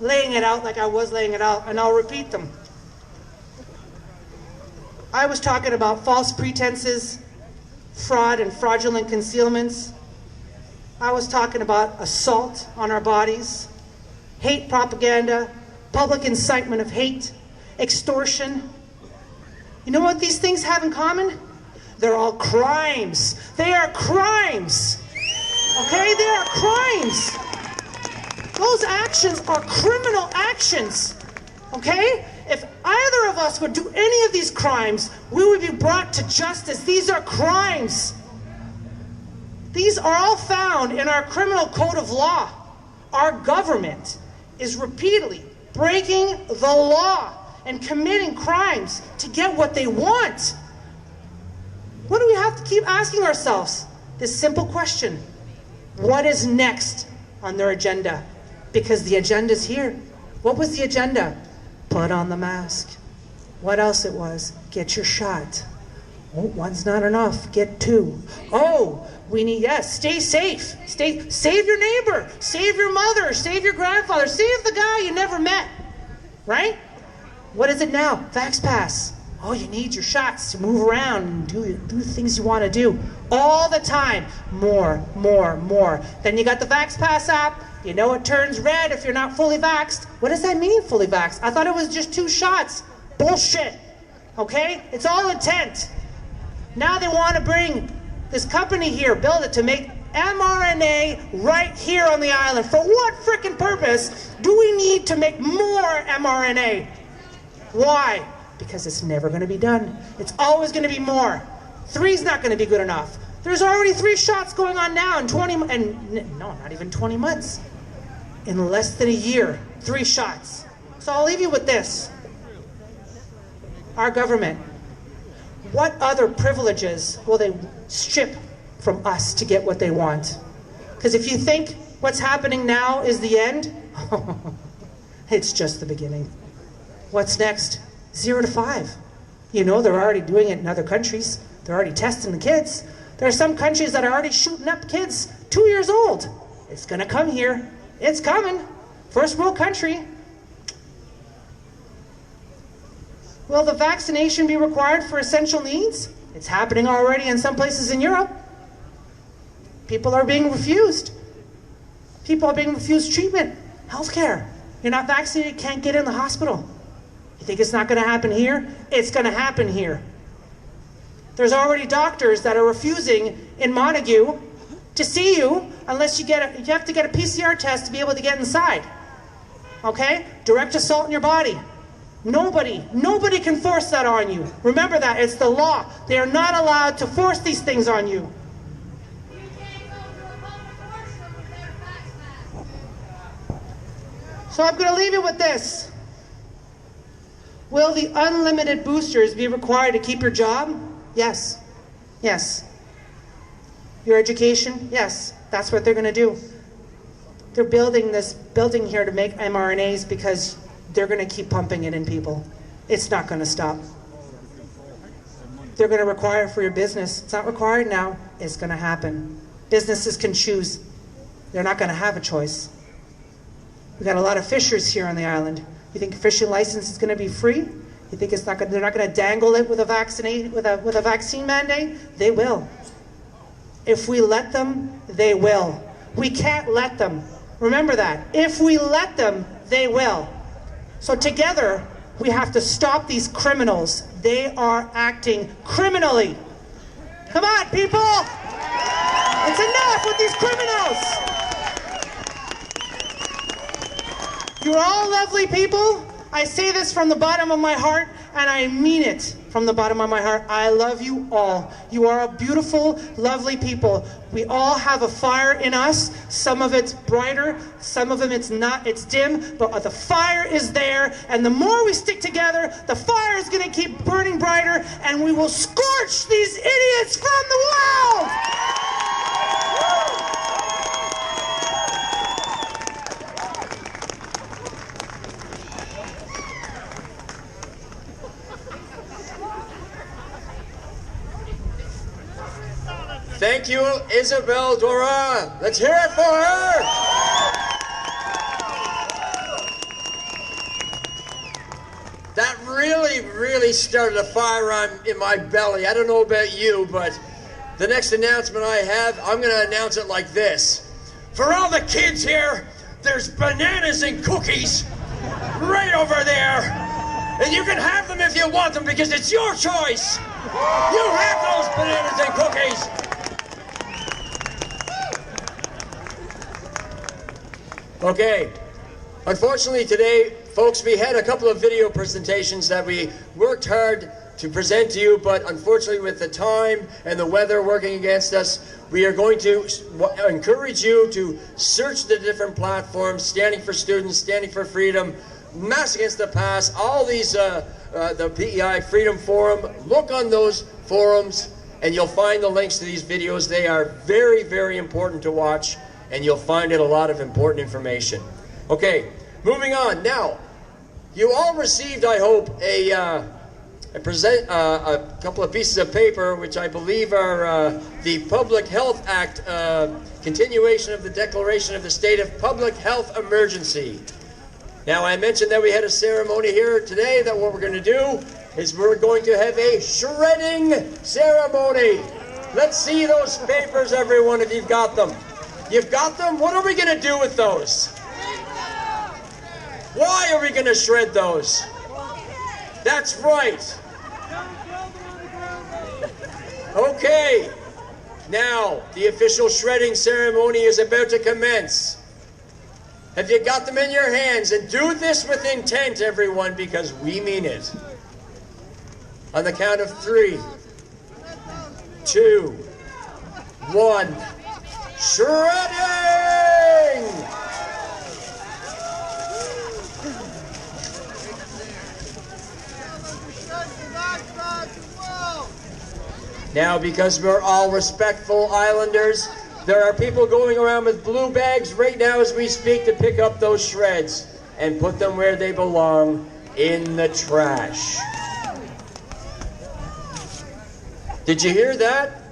laying it out like I was laying it out, and I'll repeat them. I was talking about false pretenses, fraud and fraudulent concealments. I was talking about assault on our bodies, hate propaganda, public incitement of hate, extortion. You know what these things have in common? They're all crimes. They are crimes. Okay? They are crimes. Those actions are criminal actions. Okay? If either of us would do any of these crimes, we would be brought to justice. These are crimes. These are all found in our criminal code of law. Our government is repeatedly breaking the law and committing crimes to get what they want. What do we have to keep asking ourselves? This simple question. What is next on their agenda? Because the agenda's here. What was the agenda? Put on the mask. What else it was? Get your shot. Oh, one's not enough. Get two. Oh, we need, yes, stay safe. Save your neighbor. Save your mother. Save your grandfather. Save the guy you never met. Right? What is it now? Vax Pass. Oh, you need your shots to move around and do the things you want to do. All the time. More. Then you got the Vax Pass app. You know it turns red if you're not fully vaxxed. What does that mean, fully vaxxed? I thought it was just 2 shots. Bullshit. Okay? It's all intent. Now they want to bring this company here, build it to make mRNA right here on the island. For what frickin' purpose do we need to make more mRNA? Why? Because it's never going to be done. It's always going to be more. 3's not going to be good enough. There's already 3 shots going on now in not even 20 months. In less than a year, 3 shots. So I'll leave you with this. Our government, what other privileges will they strip from us to get what they want? Because if you think what's happening now is the end, it's just the beginning. What's next? 0 to 5. You know, they're already doing it in other countries. They're already testing the kids. There are some countries that are already shooting up kids 2 years old. It's going to come here. It's coming. First world country. Will the vaccination be required for essential needs? It's happening already in some places in Europe. People are being refused. People are being refused treatment, healthcare. You're not vaccinated, can't get in the hospital. You think it's not going to happen here? It's going to happen here. There's already doctors that are refusing in Montague to see you unless you have to get a PCR test to be able to get inside. Okay? Direct assault in your body. Nobody can force that on you. Remember that, it's the law. They are not allowed to force these things on you. So I'm going to leave you with this. Will the unlimited boosters be required to keep your job? Yes. Yes. Your education? Yes. That's what they're going to do. They're building this building here to make mRNAs because they're going to keep pumping it in people. It's not going to stop. They're going to require it for your business. It's not required now. It's going to happen. Businesses can choose. They're not going to have a choice. We've got a lot of fishers here on the island. You think a fishing license is going to be free? You think they're not going to dangle it with a vaccine mandate? They will. If we let them, they will. We can't let them. Remember that. If we let them, they will. So together, we have to stop these criminals. They are acting criminally. Come on, people! It's enough with these criminals! You're all lovely people. I say this from the bottom of my heart, and I mean it from the bottom of my heart. I love you all. You are a beautiful, lovely people. We all have a fire in us. Some of it's brighter, some of it's not, it's dim, but the fire is there, and the more we stick together, the fire is going to keep burning brighter, and we will scorch these idiots from the world! Thank you, Isabel Dora. Let's hear it for her. That really started a fire in my belly. I don't know about you, but the next announcement I have, I'm going to announce it like this. For all the kids here, there's bananas and cookies right over there. And you can have them if you want them because it's your choice. You have those bananas and cookies. Okay, unfortunately today, folks, we had a couple of video presentations that we worked hard to present to you, but unfortunately with the time and the weather working against us, we are going to encourage you to search the different platforms, Standing for Students, Standing for Freedom, Mass Against the Pass, all these, the PEI Freedom Forum. Look on those forums and you'll find the links to these videos. They are very important to watch, and you'll find it a lot of important information. Okay, moving on. Now, you all received, I hope, a couple of pieces of paper, which I believe are the Public Health Act continuation of the declaration of the state of public health emergency. Now, I mentioned that we had a ceremony here today, that what we're going to do is we're going to have a shredding ceremony. Let's see those papers, everyone, if you've got them. You've got them? What are we going to do with those? Why are we going to shred those? That's right. Okay. Now, the official shredding ceremony is about to commence. Have you got them in your hands? And do this with intent, everyone, because we mean it. On the count of 3, 2, 1. Shredding! Now, because we're all respectful islanders, there are people going around with blue bags right now as we speak to pick up those shreds and put them where they belong, in the trash. Did you hear that?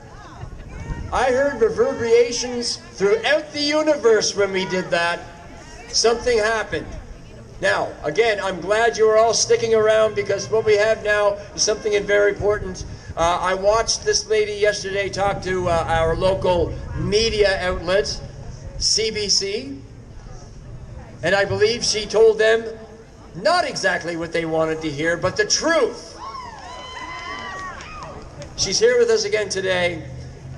I heard reverberations throughout the universe when we did that. Something happened. Now, again, I'm glad you are all sticking around, because what we have now is something very important. I watched this lady yesterday talk to our local media outlet, CBC, and I believe she told them not exactly what they wanted to hear, but the truth. She's here with us again today.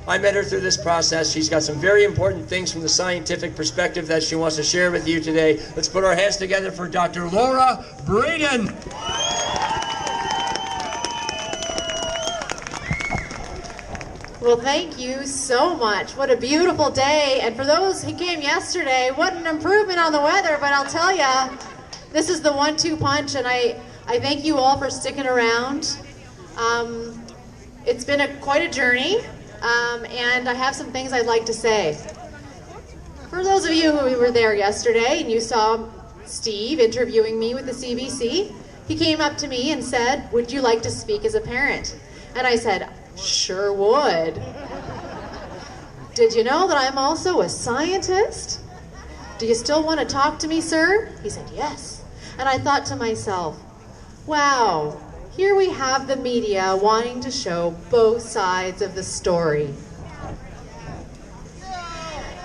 I met her through this process. She's got some very important things from the scientific perspective that she wants to share with you today. Let's put our hands together for Dr. Laura Braden. Well, thank you so much. What a beautiful day. And for those who came yesterday, what an improvement on the weather. But I'll tell you, this is the 1-2 punch, and I thank you all for sticking around. It's been quite a journey, and I have some things I'd like to say. For those of you who were there yesterday and you saw Steve interviewing me with the CBC, he came up to me and said, "Would you like to speak as a parent?" And I said, "Sure would." "Did you know that I'm also a scientist? Do you still want to talk to me, sir?" He said, "Yes." And I thought to myself, wow, here we have the media wanting to show both sides of the story.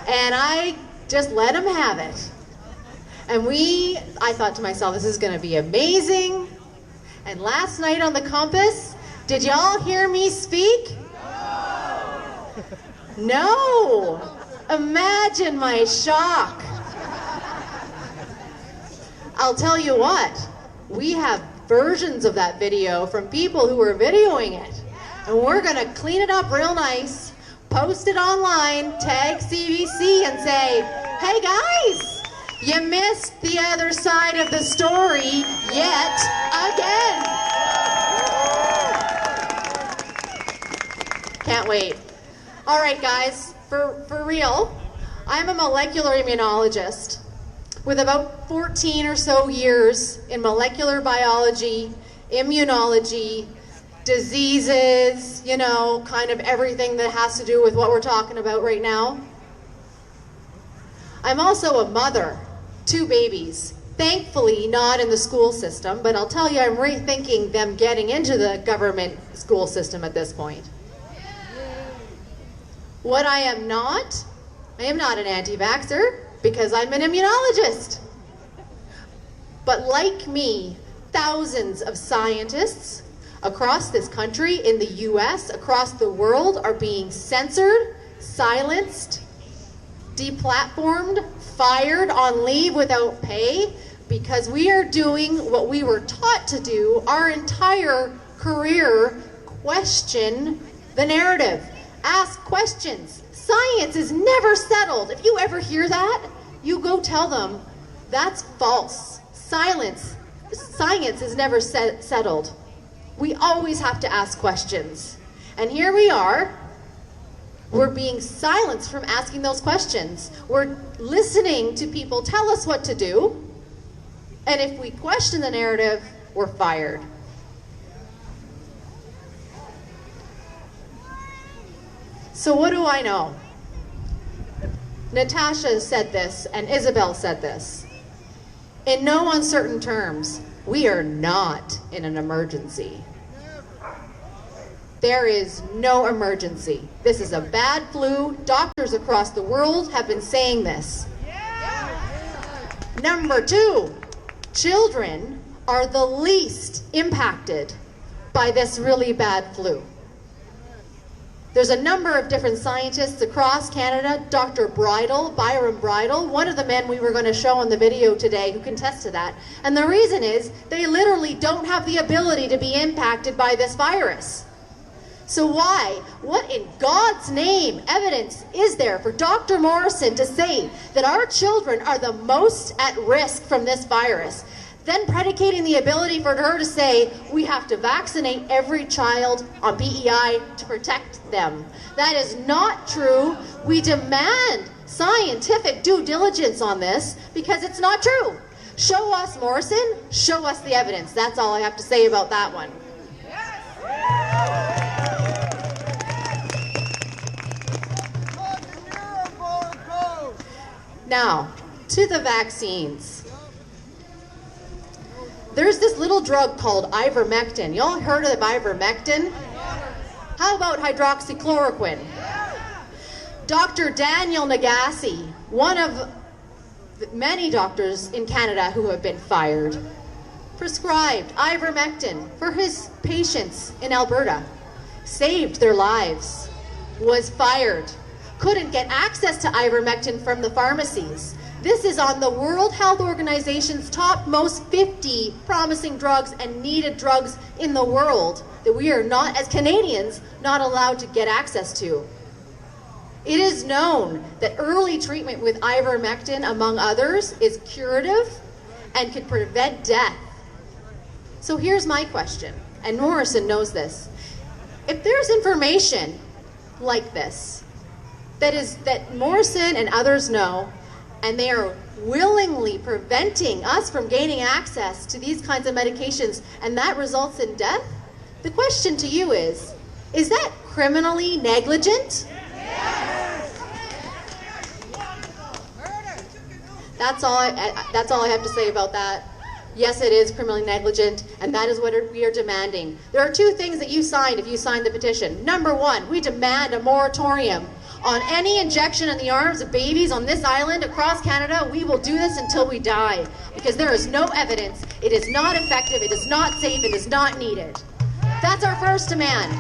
And I just let him have it. And I thought to myself, this is going to be amazing. And last night on the Compass, did y'all hear me speak? No. Imagine my shock. I'll tell you what, we have versions of that video from people who were videoing it. And we're going to clean it up real nice, post it online, tag CBC and say, "Hey guys, you missed the other side of the story yet again." Can't wait. All right, guys, for real, I'm a molecular immunologist with about 14 or so years in molecular biology, immunology, diseases, you know, kind of everything that has to do with what we're talking about right now. I'm also a mother, 2 babies. Thankfully not in the school system, but I'll tell you, I'm rethinking them getting into the government school system at this point. What I am not an anti-vaxxer because I'm an immunologist. But like me, thousands of scientists across this country, in the US, across the world, are being censored, silenced, deplatformed, fired, on leave without pay, because we are doing what we were taught to do our entire career: question the narrative, ask questions. Science is never settled. If you ever hear that, you go tell them that's false. Science is never settled. We always have to ask questions. And here we are, we're being silenced from asking those questions. We're listening to people tell us what to do, and if we question the narrative, we're fired. So what do I know? Natasha said this, and Isabel said this. In no uncertain terms, we are not in an emergency. There is no emergency. This is a bad flu. Doctors across the world have been saying this. Number 2, children are the least impacted by this really bad flu. There's a number of different scientists across Canada. Dr. Byron Bridle, one of the men we were going to show in the video today, who can attest to that. And the reason is they literally don't have the ability to be impacted by this virus. So why? What in God's name evidence is there for Dr. Morrison to say that our children are the most at risk from this virus? Then predicating the ability for her to say we have to vaccinate every child on PEI to protect them. That is not true. We demand scientific due diligence on this because it's not true. Show us, Morrison, show us the evidence. That's all I have to say about that one. Now, to the vaccines. There's this little drug called ivermectin. Y'all heard of ivermectin? How about hydroxychloroquine? Dr. Daniel Nagase, one of many doctors in Canada who have been fired, prescribed ivermectin for his patients in Alberta. saved their lives, was fired, couldn't get access to ivermectin from the pharmacies. This is on the World Health Organization's top most 50 promising drugs and needed drugs in the world that we are not, as Canadians, not allowed to get access to. It is known that early treatment with ivermectin, among others, is curative and can prevent death. So here's my question, and Morrison knows this. If there's information like this, that Morrison and others know, and they are willingly preventing us from gaining access to these kinds of medications, and that results in death, the question to you is that criminally negligent? That's all I have to say about that. Yes, it is criminally negligent, and that is what we are demanding. There are two things that you signed if you signed the petition. Number one, we demand a moratorium on any injection in the arms of babies on this island across Canada. We will do this until we die, because there is no evidence. It is not effective, it is not safe, it is not needed. That's our first demand.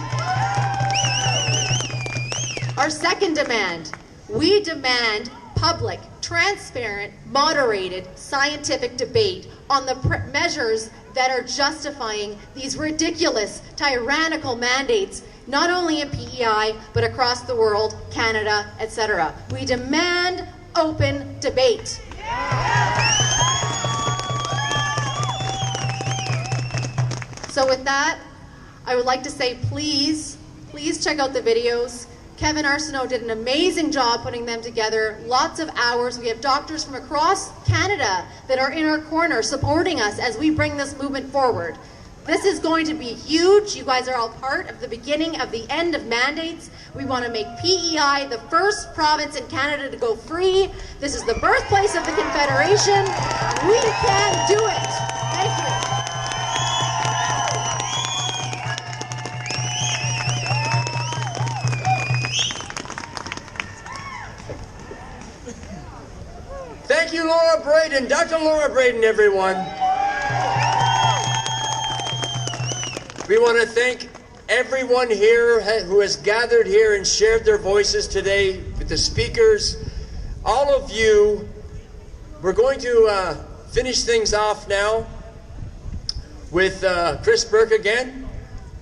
Our second demand, we demand public, transparent, moderated, scientific debate on the measures that are justifying these ridiculous, tyrannical mandates, not only in PEI, but across the world, Canada, etc. We demand open debate. So with that, I would like to say please check out the videos. Kevin Arsenault did an amazing job putting them together. Lots of hours. We have doctors from across Canada that are in our corner supporting us as we bring this movement forward. This is going to be huge. You guys are all part of the beginning of the end of mandates. We want to make PEI the first province in Canada to go free. This is the birthplace of the Confederation. We can do it. Thank you. Thank you, Laura Braden. Dr. Laura Braden, everyone. We want to thank everyone here who has gathered here and shared their voices today with the speakers. All of you. We're going to finish things off now with Chris Burke again.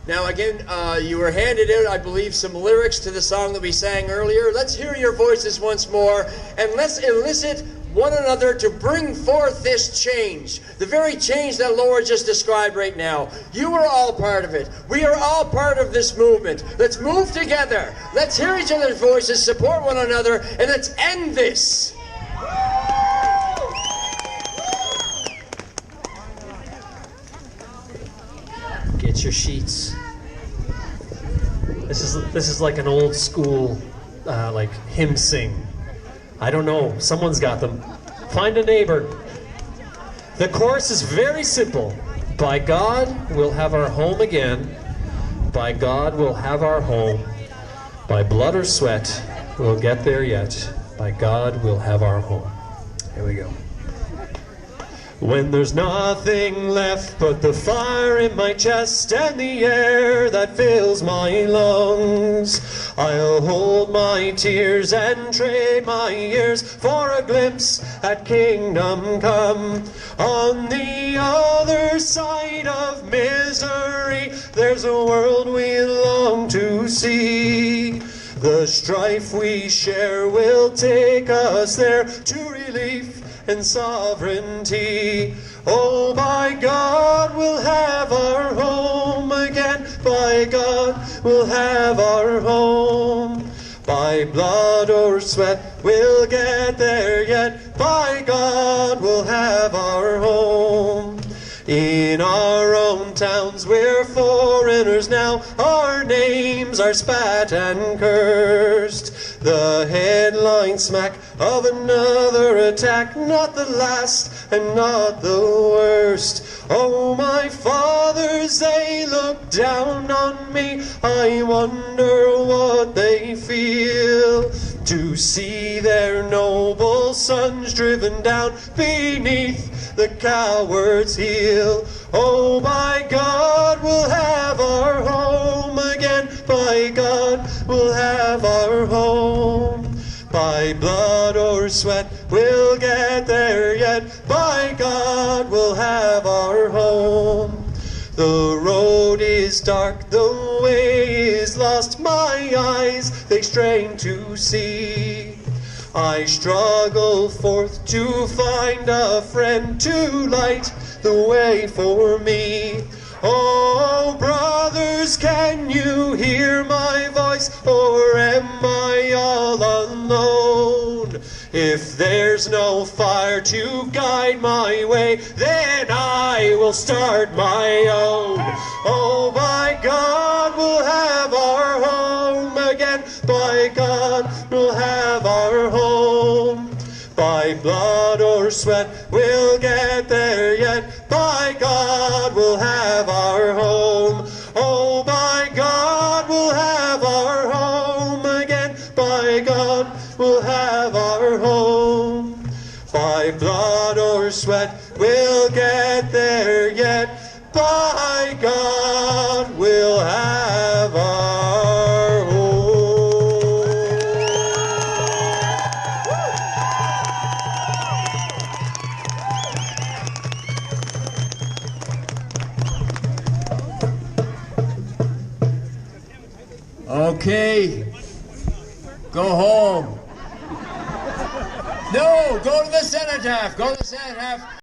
Now again, you were handed out, I believe, some lyrics to the song that we sang earlier. Let's hear your voices once more, and let's elicit one another to bring forth this change, the very change that Laura just described right now. You are all part of it. We are all part of this movement. Let's move together. Let's hear each other's voices, support one another, and let's end this. Get your sheets. This is like an old school like hymn sing. I don't know, someone's got them. Find a neighbor. The chorus is very simple. By God, we'll have our home again. By God, we'll have our home. By blood or sweat, we'll get there yet. By God, we'll have our home. Here we go. When there's nothing left but the fire in my chest and the air that fills my lungs, I'll hold my tears and trade my years for a glimpse at kingdom come. On the other side of misery, there's a world we long to see. The strife we share will take us there to relief and sovereignty. Oh, by God, we'll have our home again. By God, we'll have our home. By blood or sweat, we'll get there yet. By God, we'll have our home. In our own towns, we're foreigners now. Our names are spat and cursed. The headline smack of another attack, not the last and not the worst. Oh, my fathers, they look down on me. I wonder what they feel to see their noble sons driven down beneath the coward's heel. Oh, by God, we'll have our home again. again. By God, we'll have our home. By blood or sweat, we'll get there yet. By God, we'll have our home. The road is dark, the way is lost. My eyes, they strain to see. I struggle forth to find a friend to light the way for me. Oh, brothers, can you hear my voice, or am I all alone? If there's no fire to guide my way, then I will start my own. Oh, by God, we'll have our home again. By God, we'll have our home. By blood or sweat, we'll get there yet. By God, we'll have our home. Oh, by God, we'll have our home again. By God, we'll have our home. By blood or sweat, we'll get there yet. By God, we'll have our home. Okay, go home. No, go to the cenotaph. Go to the cenotaph.